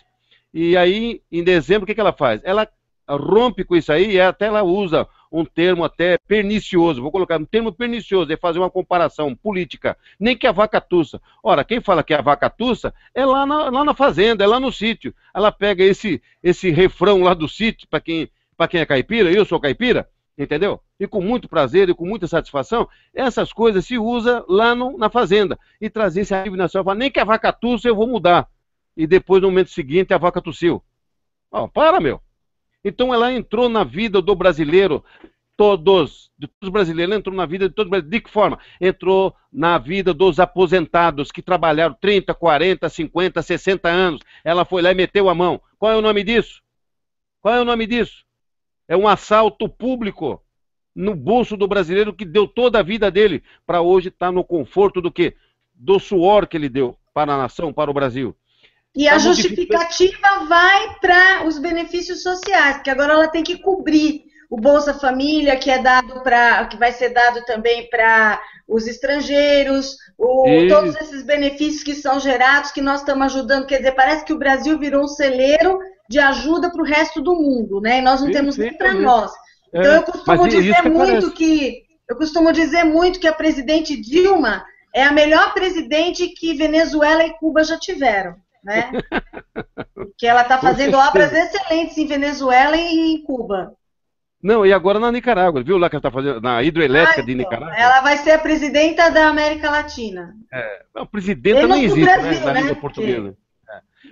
E aí, em dezembro, o que ela faz? Ela rompe com isso aí e até ela usa um termo até pernicioso, vou colocar um termo pernicioso, é fazer uma comparação política, nem que a vaca tussa. Ora, quem fala que é a vaca tussa é lá na fazenda, é lá no sítio. Ela pega esse refrão lá do sítio, para quem é caipira, eu sou caipira, entendeu? E com muito prazer e com muita satisfação, essas coisas se usa lá na fazenda. E trazer esse alívio nacional, falar, nem que a vaca tussa eu vou mudar. E depois, no momento seguinte, a vaca tossiu. Ó, para, meu. Então ela entrou na vida do brasileiro, de todos os brasileiros, ela entrou na vida de todos os brasileiros. De que forma? Entrou na vida dos aposentados que trabalharam 30, 40, 50, 60 anos. Ela foi lá e meteu a mão. Qual é o nome disso? Qual é o nome disso? É um assalto público no bolso do brasileiro que deu toda a vida dele para hoje estar no conforto do quê? Do suor que ele deu para a nação, para o Brasil. E a justificativa vai para os benefícios sociais, porque agora ela tem que cobrir o Bolsa Família, que vai ser dado também para os estrangeiros, todos esses benefícios que são gerados, que nós estamos ajudando. Quer dizer, parece que o Brasil virou um celeiro de ajuda para o resto do mundo, né? E nós não temos nem para nós. Então eu costumo dizer muito que a presidente Dilma é a melhor presidente que Venezuela e Cuba já tiveram. Né? Porque ela está fazendo obras excelentes em Venezuela e em Cuba. Não, e agora na Nicarágua, viu lá que ela está fazendo na hidroelétrica de Nicarágua? Ela vai ser a presidenta da América Latina. Não, presidenta não existe, Brasil, né? Na língua portuguesa.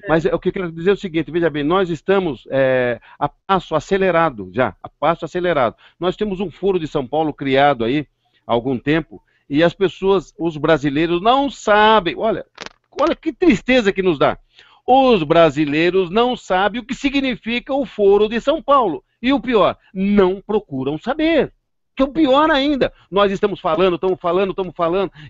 Mas o que eu quero dizer é o seguinte, veja bem, nós estamos a passo acelerado já, a passo acelerado. Nós temos um foro de São Paulo criado aí há algum tempo e as pessoas, os brasileiros não sabem, olha que tristeza que nos dá. Os brasileiros não sabem o que significa o Foro de São Paulo. E o pior, não procuram saber. Que é o pior ainda. Nós estamos falando.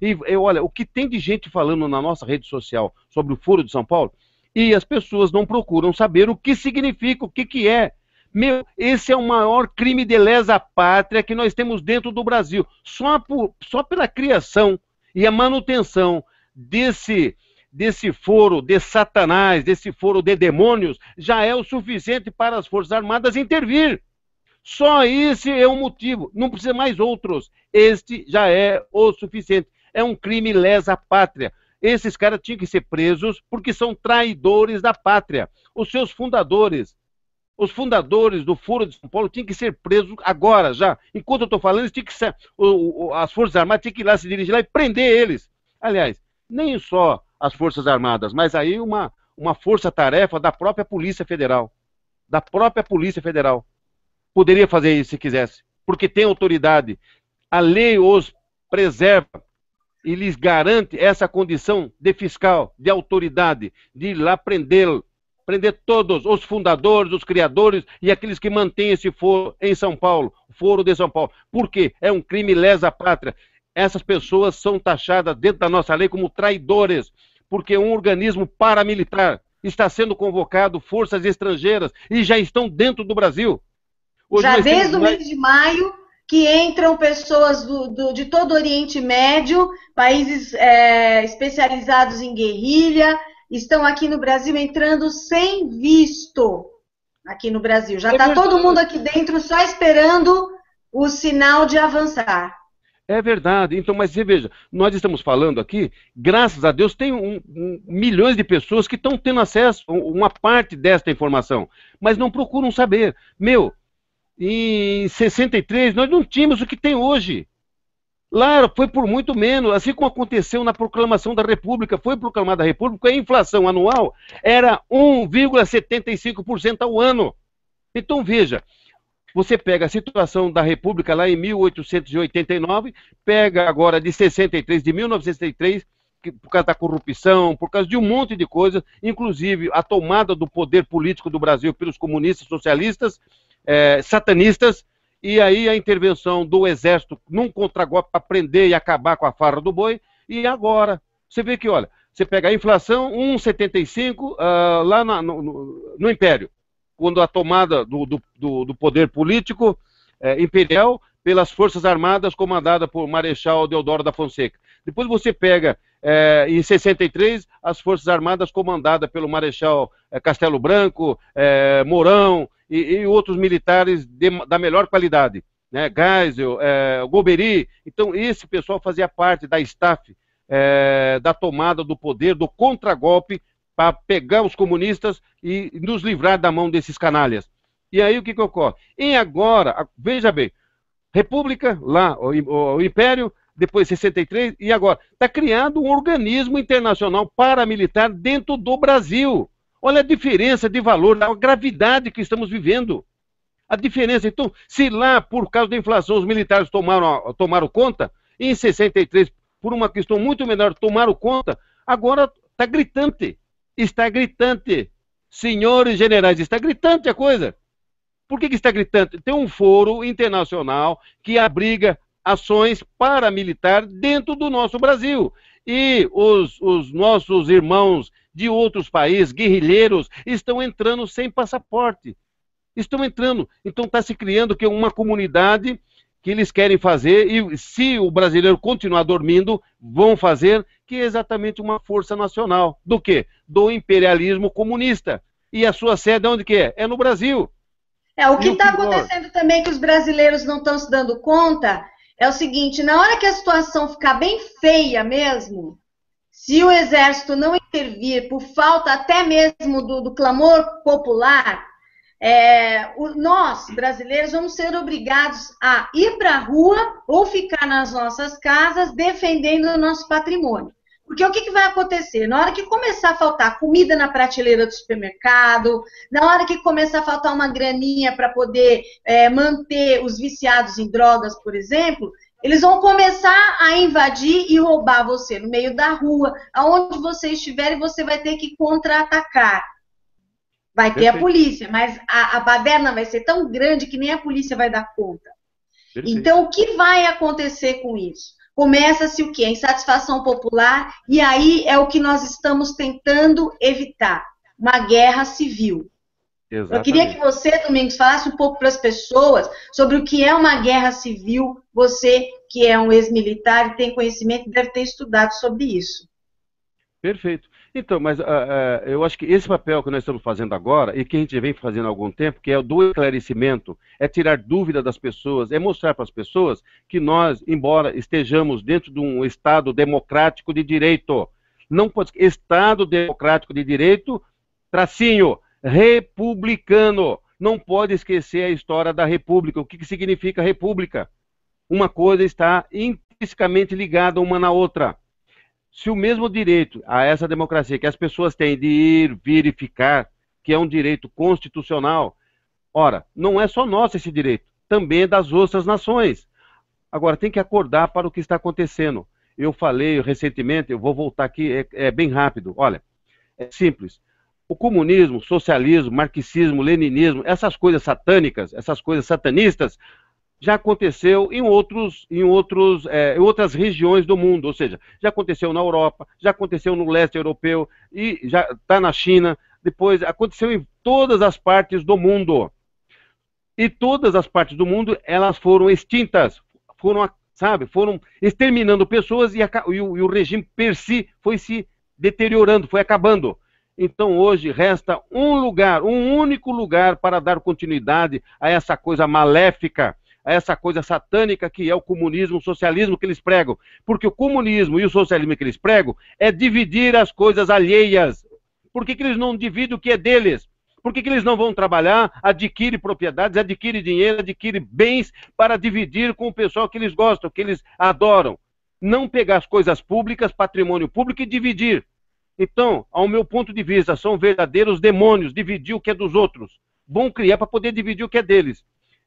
E olha, o que tem de gente falando na nossa rede social sobre o Foro de São Paulo, e as pessoas não procuram saber o que significa, o que é. Meu, esse é o maior crime de lesa pátria que nós temos dentro do Brasil. Só pela criação e a manutenção desse foro de Satanás, desse foro de demônios, já é o suficiente para as Forças Armadas intervir. Só esse é o motivo, não precisa mais outros. Este já é o suficiente. É um crime lesa pátria. Esses caras tinham que ser presos porque são traidores da pátria. Os seus fundadores, os fundadores do Foro de São Paulo tinham que ser presos agora, já. Enquanto eu estou falando, eles tinham que ser, as Forças Armadas tinham que ir lá, se dirigir lá e prender eles. Aliás, nem só as Forças Armadas, mas aí uma força-tarefa da própria Polícia Federal. Da própria Polícia Federal. Poderia fazer isso se quisesse, porque tem autoridade. A lei os preserva e lhes garante essa condição de fiscal, de autoridade, de ir lá prender todos os fundadores, os criadores e aqueles que mantêm esse foro em São Paulo, o Foro de São Paulo. Por quê? É um crime lesa pátria. Essas pessoas são taxadas dentro da nossa lei como traidores, porque um organismo paramilitar está sendo convocado forças estrangeiras e já estão dentro do Brasil. Hoje já desde o mês de maio que entram pessoas de todo o Oriente Médio, países especializados em guerrilha, estão aqui no Brasil entrando sem visto aqui no Brasil. Já está todo mundo aqui dentro só esperando o sinal de avançar. É verdade. Então, mas você veja, nós estamos falando aqui, graças a Deus, tem milhões de pessoas que estão tendo acesso a uma parte desta informação, mas não procuram saber. Meu, em 63 nós não tínhamos o que tem hoje. Lá foi por muito menos, assim como aconteceu na proclamação da República, foi proclamada a República, a inflação anual era 1,75% ao ano. Então, veja, você pega a situação da República lá em 1889, pega agora de 63, de 1963, por causa da corrupção, por causa de um monte de coisas, inclusive a tomada do poder político do Brasil pelos comunistas, socialistas, satanistas, e aí a intervenção do Exército num contragolpe para prender e acabar com a farra do boi, e agora, você vê que, olha, você pega a inflação, 1,75 lá no Império, quando a tomada do poder político imperial pelas Forças Armadas comandada por Marechal Deodoro da Fonseca. Depois você pega, em 63, as Forças Armadas comandadas pelo Marechal Castelo Branco, Mourão e outros militares da melhor qualidade, né? Geisel, Golbery. Então, esse pessoal fazia parte da staff da tomada do poder, do contragolpe, para pegar os comunistas e nos livrar da mão desses canalhas. E aí o que ocorre? E agora, veja bem, República, lá, o Império, depois 63, e agora está criando um organismo internacional paramilitar dentro do Brasil. Olha a diferença de valor, a gravidade que estamos vivendo. A diferença, então, se lá, por causa da inflação, os militares tomaram conta, em 63, por uma questão muito menor, tomaram conta, agora está gritante, senhores generais, está gritante a coisa. Por que está gritante? Tem um foro internacional que abriga ações paramilitares dentro do nosso Brasil. E os nossos irmãos de outros países, guerrilheiros, estão entrando sem passaporte. Estão entrando. Então está se criando que uma comunidade que eles querem fazer, e se o brasileiro continuar dormindo, vão fazer, que é exatamente uma força nacional. Do quê? Do imperialismo comunista. E a sua sede onde que é? É no Brasil. O que está acontecendo também, que os brasileiros não estão se dando conta, é o seguinte: na hora que a situação ficar bem feia mesmo, se o exército não intervir por falta até mesmo do clamor popular, nós, brasileiros, vamos ser obrigados a ir para a rua ou ficar nas nossas casas defendendo o nosso patrimônio. Porque o que vai acontecer? Na hora que começar a faltar comida na prateleira do supermercado, na hora que começar a faltar uma graninha para poder manter os viciados em drogas, por exemplo, eles vão começar a invadir e roubar você no meio da rua, aonde você estiver, e você vai ter que contra-atacar. Vai ter a polícia, mas a baderna vai ser tão grande que nem a polícia vai dar conta. Perfeito. Então, o que vai acontecer com isso? Começa-se o quê? A insatisfação popular, e aí é o que nós estamos tentando evitar, uma guerra civil. Exatamente. Eu queria que você, Domingos, falasse um pouco para as pessoas sobre o que é uma guerra civil, você que é um ex-militar e tem conhecimento, deve ter estudado sobre isso. Perfeito. Então, mas eu acho que esse papel que nós estamos fazendo agora, e que a gente vem fazendo há algum tempo, que é o do esclarecimento, é tirar dúvida das pessoas, é mostrar para as pessoas que nós, embora estejamos dentro de um Estado democrático de direito, não pode, Estado democrático de direito, tracinho, republicano, não pode esquecer a história da república. O que significa república? Uma coisa está intrinsecamente ligada uma na outra. Se o mesmo direito a essa democracia que as pessoas têm de ir, vir e ficar, que é um direito constitucional, ora, não é só nosso esse direito, também é das outras nações. Agora, tem que acordar para o que está acontecendo. Eu falei recentemente, eu vou voltar aqui, é bem rápido. Olha, é simples. O comunismo, socialismo, marxismo, leninismo, essas coisas satânicas, essas coisas satanistas, já aconteceu em outras regiões do mundo, ou seja, já aconteceu na Europa, já aconteceu no leste europeu, e já está na China, depois aconteceu em todas as partes do mundo. E todas as partes do mundo, elas foram extintas, foram exterminando pessoas, e o regime per si foi se deteriorando, foi acabando. Então hoje resta um único lugar para dar continuidade a essa coisa maléfica, a essa coisa satânica que é o comunismo, o socialismo que eles pregam. Porque o comunismo e o socialismo que eles pregam é dividir as coisas alheias. Por que eles não dividem o que é deles? Por que eles não vão trabalhar, adquirir propriedades, adquirir dinheiro, adquirir bens para dividir com o pessoal que eles gostam, que eles adoram? Não pegar as coisas públicas, patrimônio público e dividir. Então, ao meu ponto de vista, são verdadeiros demônios dividir o que é dos outros. Vão criar para poder dividir o que é deles.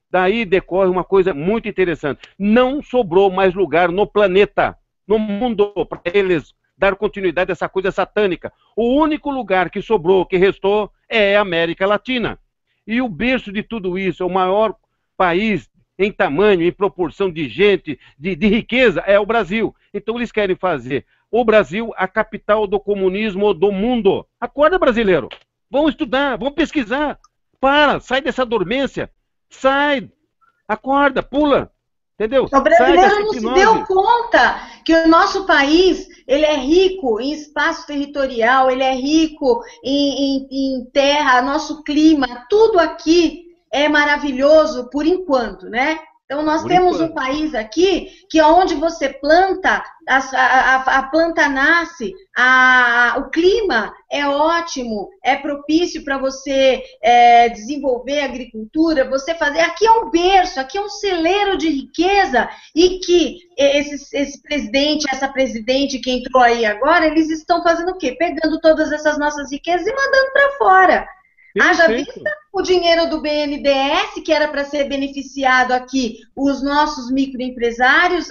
Daí decorre uma coisa muito interessante. Não sobrou mais lugar no planeta, no mundo, para eles dar continuidade a essa coisa satânica. O único lugar que sobrou, que restou, é a América Latina. E o berço de tudo isso, o maior país em tamanho, em proporção de gente, de riqueza, é o Brasil. Então eles querem fazer o Brasil a capital do comunismo do mundo. Acorda, brasileiro. Vão estudar, vão pesquisar. Sai dessa dormência. Sai, acorda, pula, entendeu? O brasileiro não se deu conta que Porque o nosso país, ele é rico em espaço territorial, ele é rico em terra, nosso clima, tudo aqui é maravilhoso por enquanto, né? Então, nós temos um país aqui que onde você planta, a planta nasce, o clima é ótimo, é propício para você desenvolver a agricultura, você fazer. Aqui é um berço, aqui é um celeiro de riqueza e que esse presidente, essa presidente que entrou aí agora, eles estão fazendo o quê? Pegando todas essas nossas riquezas e mandando para fora. Haja vista o dinheiro do BNDES, que era para ser beneficiado aqui os nossos microempresários,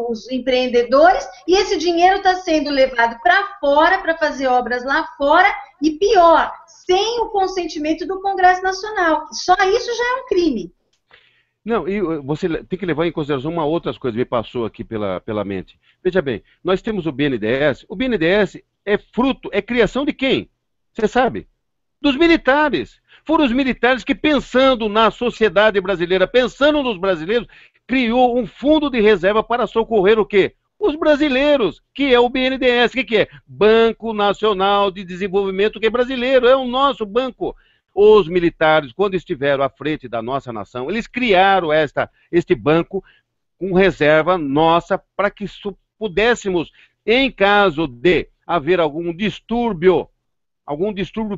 os empreendedores, e esse dinheiro está sendo levado para fora, para fazer obras lá fora, e pior, sem o consentimento do Congresso Nacional. Só isso já é um crime. Não, e você tem que levar em consideração uma outra coisa que me passou aqui pela mente. Veja bem, nós temos o BNDES é fruto, é criação de quem? Você sabe? Dos militares. Foram os militares que, pensando na sociedade brasileira, pensando nos brasileiros, criou um fundo de reserva para socorrer o quê? Os brasileiros, que é o BNDES. O que é? Banco Nacional de Desenvolvimento, que é brasileiro, é o nosso banco. Os militares, quando estiveram à frente da nossa nação, eles criaram este banco com reserva nossa para que pudéssemos, em caso de haver algum distúrbio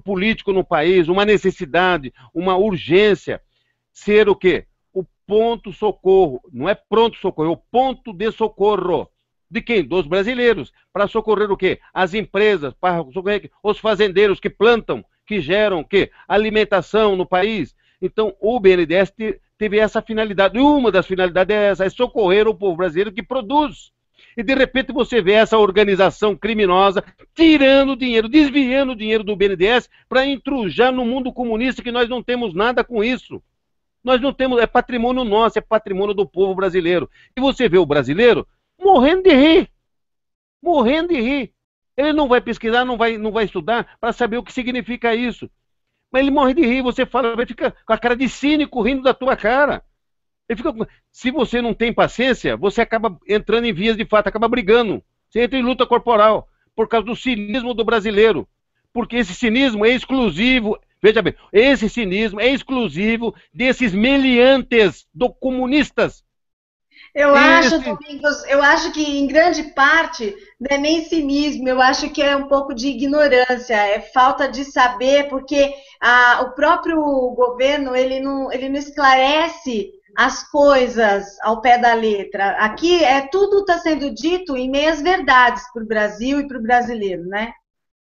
político no país, uma necessidade, uma urgência, ser o quê? O ponto-socorro. Não é pronto-socorro, é o ponto de socorro. De quem? Dos brasileiros. Para socorrer o quê? As empresas, para socorrer os fazendeiros que plantam, que geram o quê? Alimentação no país. Então, o BNDES teve essa finalidade. E uma das finalidades é essa, é socorrer o povo brasileiro que produz. E de repente você vê essa organização criminosa tirando dinheiro, desviando o dinheiro do BNDES para intrujar no mundo comunista, que nós não temos nada com isso. Nós não temos, é patrimônio nosso, é patrimônio do povo brasileiro. E você vê o brasileiro morrendo de rir. Morrendo de rir. Ele não vai pesquisar, não vai estudar para saber o que significa isso. Mas ele morre de rir, você fala, vai ficar com a cara de cínico rindo da tua cara. Se você não tem paciência, você acaba entrando em vias de fato, acaba brigando. Você entra em luta corporal, por causa do cinismo do brasileiro. Porque esse cinismo é exclusivo, veja bem, esse cinismo é exclusivo desses meliantes do comunistas. Domingos, eu acho que em grande parte não é nem cinismo, eu acho que é um pouco de ignorância, é falta de saber, porque o próprio governo, ele não esclarece as coisas ao pé da letra. Aqui tudo está sendo dito em meias verdades para o Brasil e para o brasileiro, né?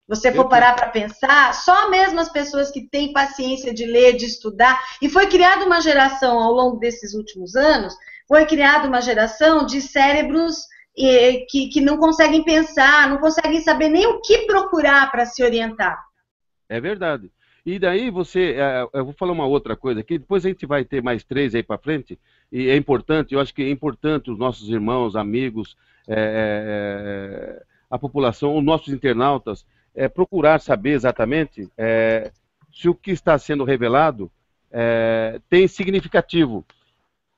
Você for parar para pensar, só mesmo as pessoas que têm paciência de ler, de estudar, e foi criada uma geração ao longo desses últimos anos, foi criada uma geração de cérebros que não conseguem pensar, não conseguem saber nem o que procurar para se orientar. É verdade. E daí eu vou falar uma outra coisa aqui, depois a gente vai ter mais 3 aí para frente, e é importante, eu acho que é importante os nossos irmãos, amigos, a população, os nossos internautas, procurar saber exatamente se o que está sendo revelado tem significativo.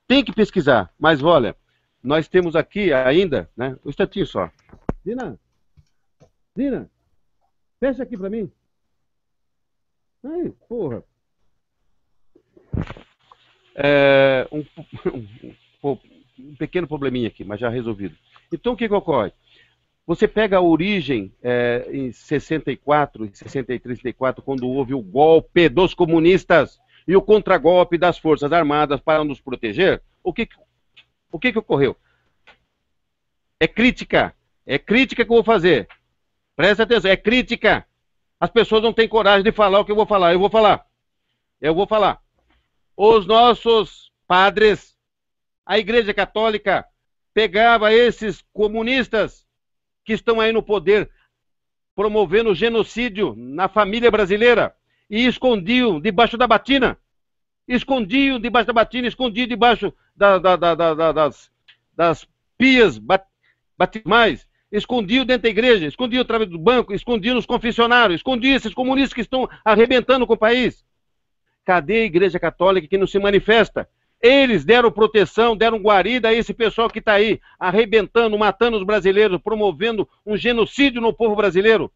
Tem que pesquisar, mas olha, nós temos aqui ainda, né, um instantinho só. Dina, fecha aqui para mim. Aí, porra. Um pequeno probleminha aqui, mas já resolvido. Então, o que ocorre? Você pega a origem em 64, em 63, 64, quando houve o golpe dos comunistas e o contragolpe das Forças Armadas para nos proteger, o que ocorreu? É crítica que eu vou fazer. Presta atenção, é crítica. As pessoas não têm coragem de falar o que eu vou falar. Eu vou falar. Os nossos padres, a Igreja Católica, pegava esses comunistas que estão aí no poder, promovendo genocídio na família brasileira, e escondiam debaixo da batina. Escondiam debaixo das pias batismais. Escondiam dentro da igreja, escondiam através do banco, escondiam nos confessionários, escondiam esses comunistas que estão arrebentando com o país. Cadê a Igreja Católica que não se manifesta? Eles deram proteção, deram guarida a esse pessoal que está aí, arrebentando, matando os brasileiros, promovendo um genocídio no povo brasileiro.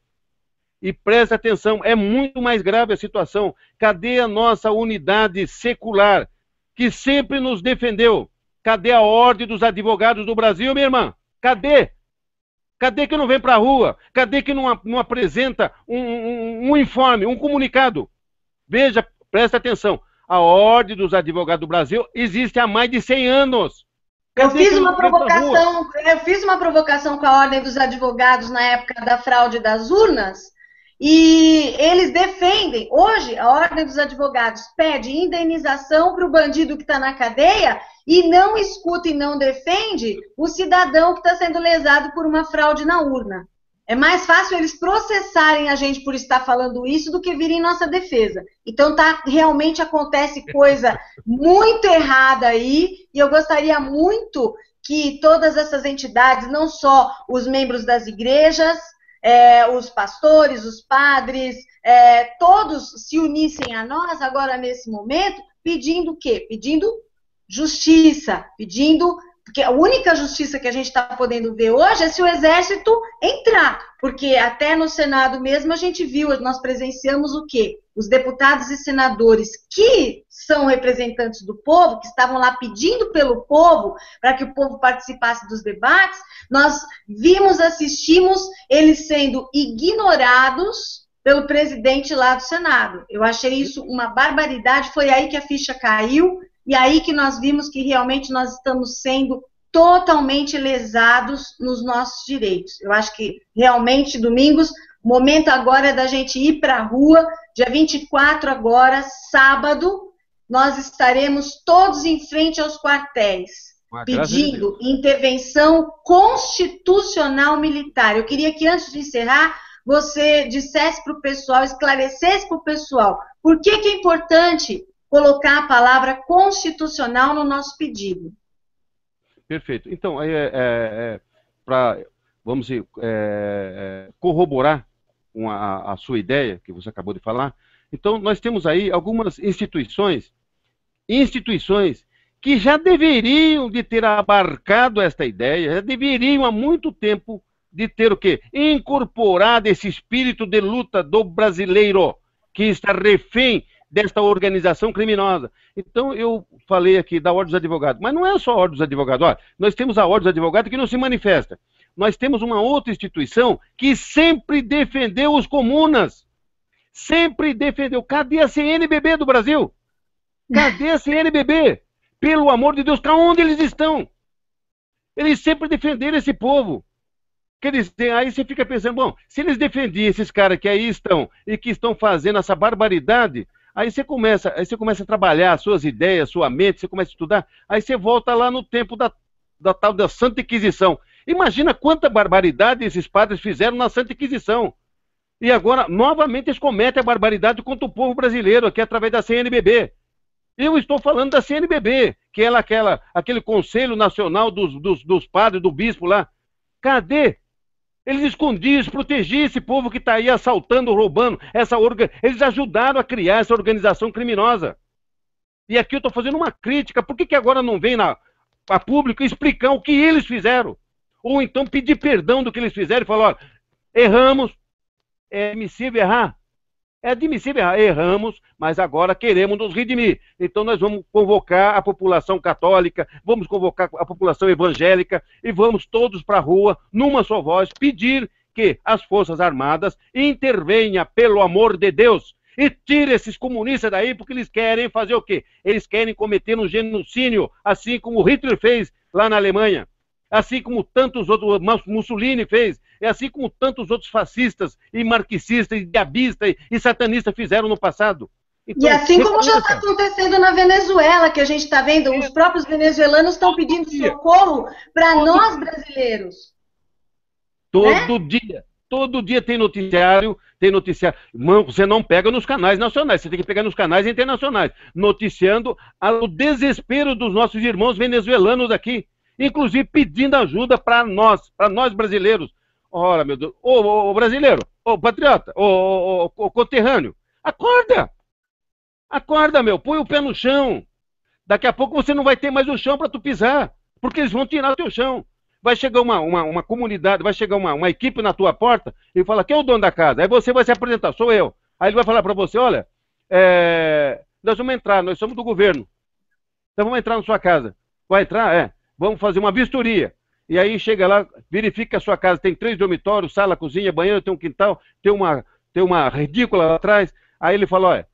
E presta atenção, é muito mais grave a situação. Cadê a nossa unidade secular, que sempre nos defendeu? Cadê a ordem dos advogados do Brasil, minha irmã? Cadê? Cadê que não vem para a rua? Cadê que não apresenta um informe, um comunicado? Veja, presta atenção. A Ordem dos Advogados do Brasil existe há mais de 100 anos. Eu fiz uma provocação com a Ordem dos Advogados na época da fraude das urnas, e eles defendem. Hoje, a Ordem dos Advogados pede indenização para o bandido que está na cadeia e não escuta e não defende o cidadão que está sendo lesado por uma fraude na urna. É mais fácil eles processarem a gente por estar falando isso do que virem em nossa defesa. Então, realmente acontece coisa muito errada aí, e eu gostaria muito que todas essas entidades, não só os membros das igrejas, os pastores, os padres, todos se unissem a nós agora nesse momento, pedindo o quê? Pedindo justiça, pedindo... Porque a única justiça que a gente está podendo ver hoje é se o Exército entrar, porque até no Senado mesmo a gente viu, nós presenciamos o quê? Os deputados e senadores que são representantes do povo, que estavam lá pedindo pelo povo, para que o povo participasse dos debates, nós vimos, assistimos eles sendo ignorados pelo presidente lá do Senado. Eu achei isso uma barbaridade, foi aí que a ficha caiu, e aí que nós vimos que realmente nós estamos sendo totalmente lesados nos nossos direitos. Eu acho que realmente, Domingos, o momento agora é da gente ir para a rua. Dia 24 agora, sábado, nós estaremos todos em frente aos quartéis, pedindo intervenção constitucional militar. Eu queria que antes de encerrar, você dissesse para o pessoal, esclarecesse para o pessoal, por que é importante colocar a palavra constitucional no nosso pedido. Perfeito. Então, vamos dizer, corroborar com a sua ideia, que você acabou de falar, então nós temos aí algumas instituições que já deveriam de ter abarcado esta ideia, já deveriam há muito tempo de ter o quê? Incorporado esse espírito de luta do brasileiro, que está refém desta organização criminosa. Então, eu falei aqui da Ordem dos Advogados, mas não é só a Ordem dos Advogados. Olha, nós temos a Ordem dos Advogados que não se manifesta. Nós temos uma outra instituição que sempre defendeu os comunas. Sempre defendeu. Cadê a CNBB do Brasil? Cadê a CNBB? Pelo amor de Deus, para onde eles estão? Eles sempre defenderam esse povo. Quer dizer, aí você fica pensando, bom, se eles defendiam esses caras que aí estão e que estão fazendo essa barbaridade, aí você começa a trabalhar as suas ideias, sua mente, você começa a estudar, aí você volta lá no tempo da tal da Santa Inquisição. Imagina quanta barbaridade esses padres fizeram na Santa Inquisição. E agora, novamente, eles cometem a barbaridade contra o povo brasileiro, aqui através da CNBB. Eu estou falando da CNBB, que é aquele Conselho Nacional dos Padres, do Bispo lá. Cadê? Eles escondiam, eles protegiam esse povo que está aí assaltando, roubando. Eles ajudaram a criar essa organização criminosa. E aqui eu estou fazendo uma crítica. Por que agora não vem a público explicar o que eles fizeram? Ou então pedir perdão do que eles fizeram e falar, olha, erramos, é admissível errar. É admissível errar, erramos, mas agora queremos nos redimir. Então nós vamos convocar a população católica, vamos convocar a população evangélica e vamos todos para a rua, numa só voz, pedir que as Forças Armadas intervenham, pelo amor de Deus, e tire esses comunistas daí, porque eles querem fazer o quê? Eles querem cometer um genocídio, assim como Hitler fez lá na Alemanha. Assim como tantos outros, Mussolini fez, e assim como tantos outros fascistas, e marxistas, e diabistas, e satanistas fizeram no passado. Então, e assim como já está acontecendo na Venezuela, que a gente está vendo, os próprios venezuelanos estão pedindo socorro para nós brasileiros. Todo dia tem noticiário. Você não pega nos canais nacionais, você tem que pegar nos canais internacionais, noticiando o desespero dos nossos irmãos venezuelanos aqui. Inclusive pedindo ajuda para nós brasileiros. Ora, meu Deus, ô brasileiro, ô patriota, ô conterrâneo, acorda, meu, põe o pé no chão, Daqui a pouco você não vai ter mais o chão para tu pisar, porque eles vão tirar o teu chão. Vai chegar uma comunidade, vai chegar uma equipe na tua porta e fala, quem é o dono da casa? Aí você vai se apresentar, sou eu. Aí ele vai falar para você, olha, nós vamos entrar, nós somos do governo. Então vamos entrar na sua casa. Vai entrar? Vamos fazer uma vistoria. E aí chega lá, verifica que a sua casa tem 3 dormitórios, sala, cozinha, banheiro, tem um quintal, tem uma ridícula lá atrás. Aí ele fala, olha,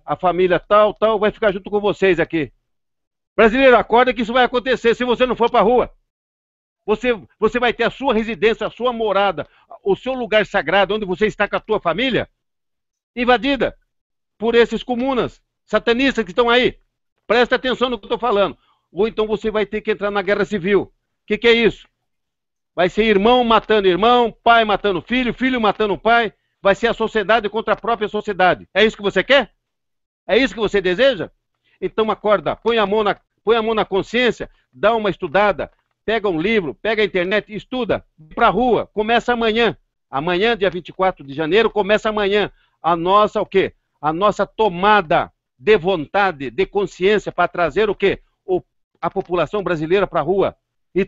a família tal, vai ficar junto com vocês aqui. Brasileiro, acorda que isso vai acontecer se você não for para a rua. Você vai ter a sua residência, a sua morada, o seu lugar sagrado, onde você está com a tua família, invadida por esses comunas satanistas que estão aí. Presta atenção no que eu estou falando. Ou então você vai ter que entrar na guerra civil. O que é isso? Vai ser irmão matando irmão, pai matando filho, filho matando pai. Vai ser a sociedade contra a própria sociedade. É isso que você quer? É isso que você deseja? Então acorda, põe a mão na consciência, dá uma estudada, pega um livro, pega a internet, estuda, vai pra rua, começa amanhã. Amanhã, dia 24 de janeiro, começa amanhã. A nossa, o quê? A nossa tomada de vontade, de consciência para trazer o quê? A população brasileira para a rua. E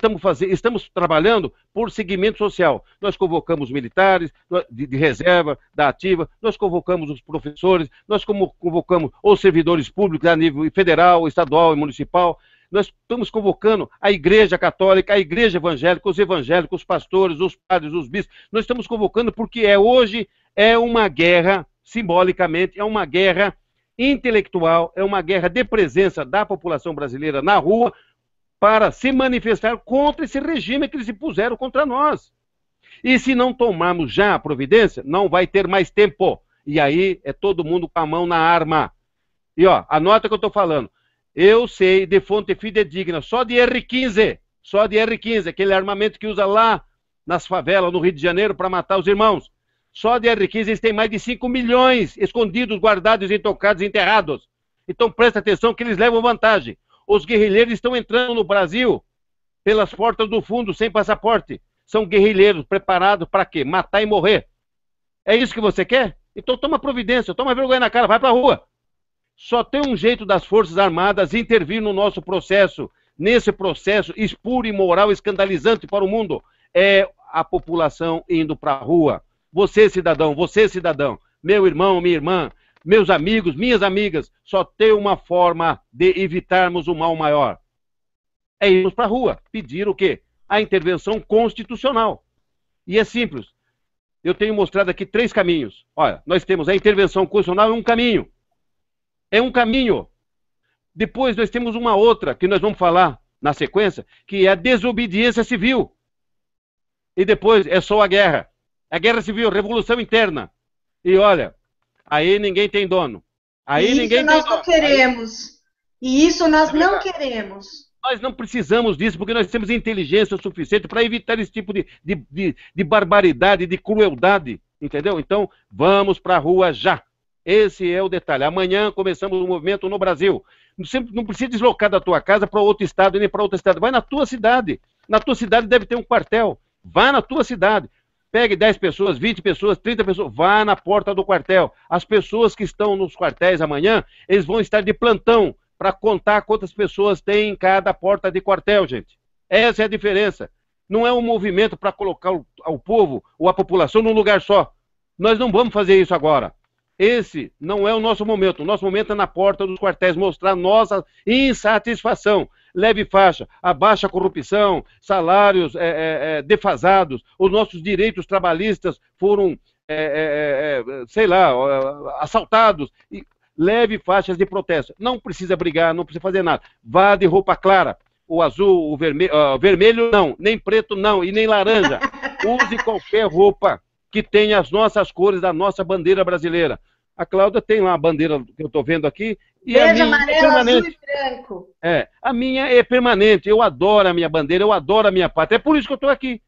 estamos trabalhando por segmento social. Nós convocamos militares de reserva, da ativa, nós convocamos os professores, nós convocamos os servidores públicos a nível federal, estadual e municipal. Nós estamos convocando a Igreja Católica, a Igreja Evangélica, os evangélicos, os pastores, os padres, os bispos. Nós estamos convocando porque hoje é uma guerra, simbolicamente, é uma guerra intelectual, é uma guerra de presença da população brasileira na rua para se manifestar contra esse regime que eles impuseram contra nós. E se não tomarmos já a providência, não vai ter mais tempo. E aí é todo mundo com a mão na arma. E ó, anota o que eu estou falando. Eu sei de fonte fidedigna, só de R15, aquele armamento que usa lá nas favelas, no Rio de Janeiro, para matar os irmãos. Só de R15 eles têm mais de 5 milhões escondidos, guardados, intocados, enterrados. Então presta atenção que eles levam vantagem. Os guerrilheiros estão entrando no Brasil pelas portas do fundo, sem passaporte. São guerrilheiros preparados para quê? Matar e morrer. É isso que você quer? Então toma providência, toma vergonha na cara, vai para a rua. Só tem um jeito das Forças Armadas intervir no nosso processo, nesse processo espúrio, imoral, escandalizante para o mundo, é a população indo para a rua. Você, cidadão, meu irmão, minha irmã, meus amigos, minhas amigas, só tem uma forma de evitarmos o mal maior. É irmos para a rua, pedir o quê? A intervenção constitucional. E é simples. Eu tenho mostrado aqui 3 caminhos. Olha, nós temos a intervenção constitucional, é um caminho. É um caminho. Depois nós temos uma outra, que nós vamos falar na sequência, que é a desobediência civil. E depois é só a guerra. A guerra civil, revolução interna. E olha, aí ninguém tem dono. Aí isso ninguém nós tem não dono. queremos. E isso nós não queremos. Nós não precisamos disso, porque nós temos inteligência suficiente para evitar esse tipo de barbaridade, de crueldade. Entendeu? Então, vamos para a rua já. Esse é o detalhe. Amanhã começamos um movimento no Brasil. Não precisa deslocar da tua casa para outro estado, nem para outra cidade. Vai na tua cidade. Na tua cidade deve ter um quartel. Vá na tua cidade. Pegue 10 pessoas, 20 pessoas, 30 pessoas. Vá na porta do quartel. As pessoas que estão nos quartéis amanhã, eles vão estar de plantão para contar quantas pessoas tem em cada porta de quartel, gente. Essa é a diferença. Não é um movimento para colocar o povo ou a população num lugar só. Nós não vamos fazer isso agora. Esse não é o nosso momento. O nosso momento é na porta dos quartéis, mostrar nossa insatisfação. Leve faixa, abaixa a corrupção, salários defasados, os nossos direitos trabalhistas foram, sei lá, assaltados. Leve faixas de protesto. Não precisa brigar, não precisa fazer nada. Vá de roupa clara. O azul, o vermelho não, nem preto não, e nem laranja. Use qualquer roupa que tenha as nossas cores da nossa bandeira brasileira. A Cláudia tem lá a bandeira que eu estou vendo aqui. E verde, a minha amarelo, é permanente. azul e branco. A minha é permanente. Eu adoro a minha bandeira, eu adoro a minha pátria. É por isso que eu estou aqui.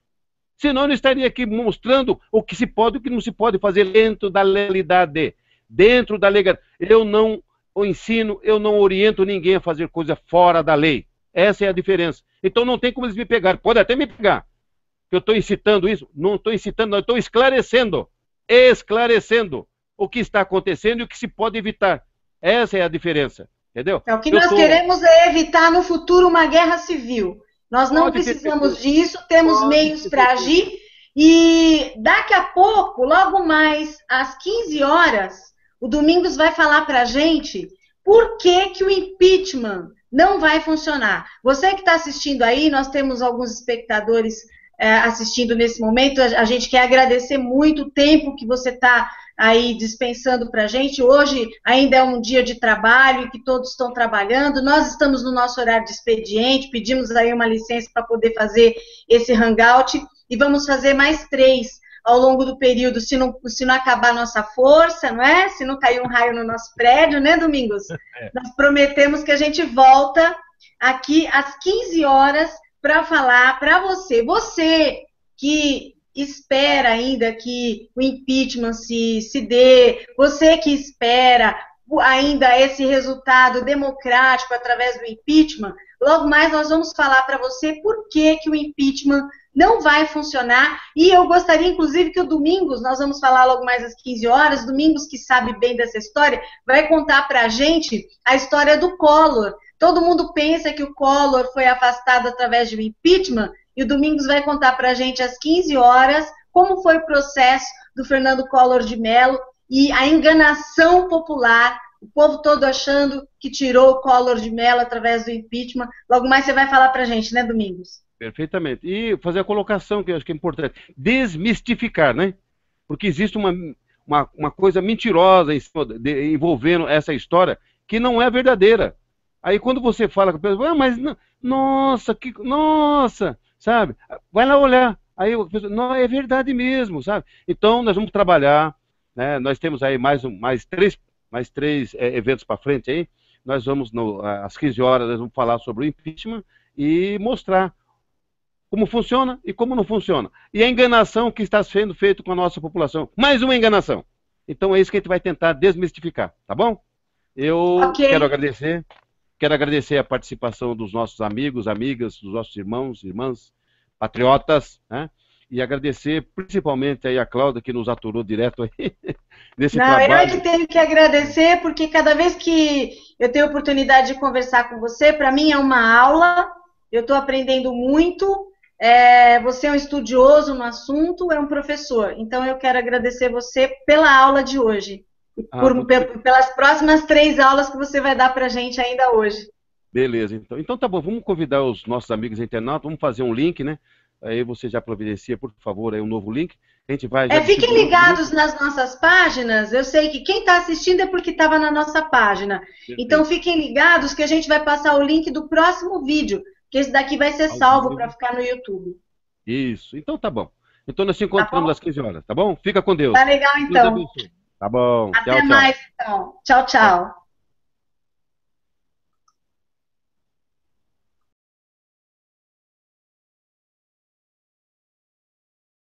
Senão eu não estaria aqui mostrando o que se pode e o que não se pode fazer dentro da legalidade. Dentro da legalidade. Eu não ensino, eu não oriento ninguém a fazer coisa fora da lei. Essa é a diferença. Então não tem como eles me pegarem. Pode até me pegar. Que eu estou incitando isso. Não estou incitando, não. Eu estou esclarecendo. Esclarecendo o que está acontecendo e o que se pode evitar. Essa é a diferença. Entendeu? O que nós queremos é evitar no futuro uma guerra civil. Nós não precisamos disso, temos meios para agir. E daqui a pouco, logo mais às 15 horas, o Domingos vai falar para a gente por que que o impeachment não vai funcionar. Você que está assistindo aí, nós temos alguns espectadores assistindo nesse momento, a gente quer agradecer muito o tempo que você está aí dispensando para a gente. Hoje ainda é um dia de trabalho e que todos estão trabalhando, nós estamos no nosso horário de expediente, pedimos aí uma licença para poder fazer esse hangout e vamos fazer mais 3 ao longo do período, se não acabar a nossa força, não é? Se não cair um raio no nosso prédio, né, Domingos? Nós prometemos que a gente volta aqui às 15 horas para falar para você. Você que espera ainda que o impeachment se dê, você que espera ainda esse resultado democrático através do impeachment, logo mais nós vamos falar para você por que que o impeachment não vai funcionar, e eu gostaria, inclusive, que o Domingos, nós vamos falar logo mais às 15 horas, Domingos, que sabe bem dessa história, vai contar para a gente a história do Collor. Todo mundo pensa que o Collor foi afastado através de um impeachment, e o Domingos vai contar para a gente às 15 horas como foi o processo do Fernando Collor de Mello e a enganação popular, o povo todo achando que tirou o Collor de Mello através do impeachment. Logo mais você vai falar para a gente, né, Domingos? Perfeitamente. E fazer a colocação, que eu acho que é importante, desmistificar, né? Porque existe uma coisa mentirosa envolvendo essa história que não é verdadeira. Aí quando você fala com a pessoa, mas nossa, sabe? Vai lá olhar. Aí a pessoa, não, é verdade mesmo, sabe? Então nós vamos trabalhar, né? Nós temos aí mais três eventos para frente aí. Nós vamos, às 15 horas, nós vamos falar sobre o impeachment e mostrar como funciona e como não funciona. E a enganação que está sendo feita com a nossa população. Mais uma enganação. Então é isso que a gente vai tentar desmistificar, tá bom? Eu quero agradecer a participação dos nossos amigos, amigas, dos nossos irmãos, irmãs, patriotas, né? E agradecer principalmente aí a Cláudia, que nos aturou direto aí nesse trabalho. Eu é que tenho que agradecer, porque cada vez que eu tenho oportunidade de conversar com você, para mim é uma aula, eu estou aprendendo muito. Você é um estudioso no assunto, é um professor. Então eu quero agradecer você pela aula de hoje. E pelas próximas 3 aulas que você vai dar para a gente ainda hoje. Beleza, então tá bom, vamos convidar os nossos amigos internautas, vamos fazer um link, né? Aí você já providencia, por favor, aí um novo link. A gente vai fiquem ligados nas nossas páginas. Eu sei que quem está assistindo é porque estava na nossa página. Perfeito. Então fiquem ligados que a gente vai passar o link do próximo vídeo, que esse daqui vai ser salvo para ficar no YouTube. Isso, então tá bom. Então nós nos encontramos às 15 horas, tá bom? Fica com Deus. Tá legal então. Tá bom. Até mais então. Tchau, tchau.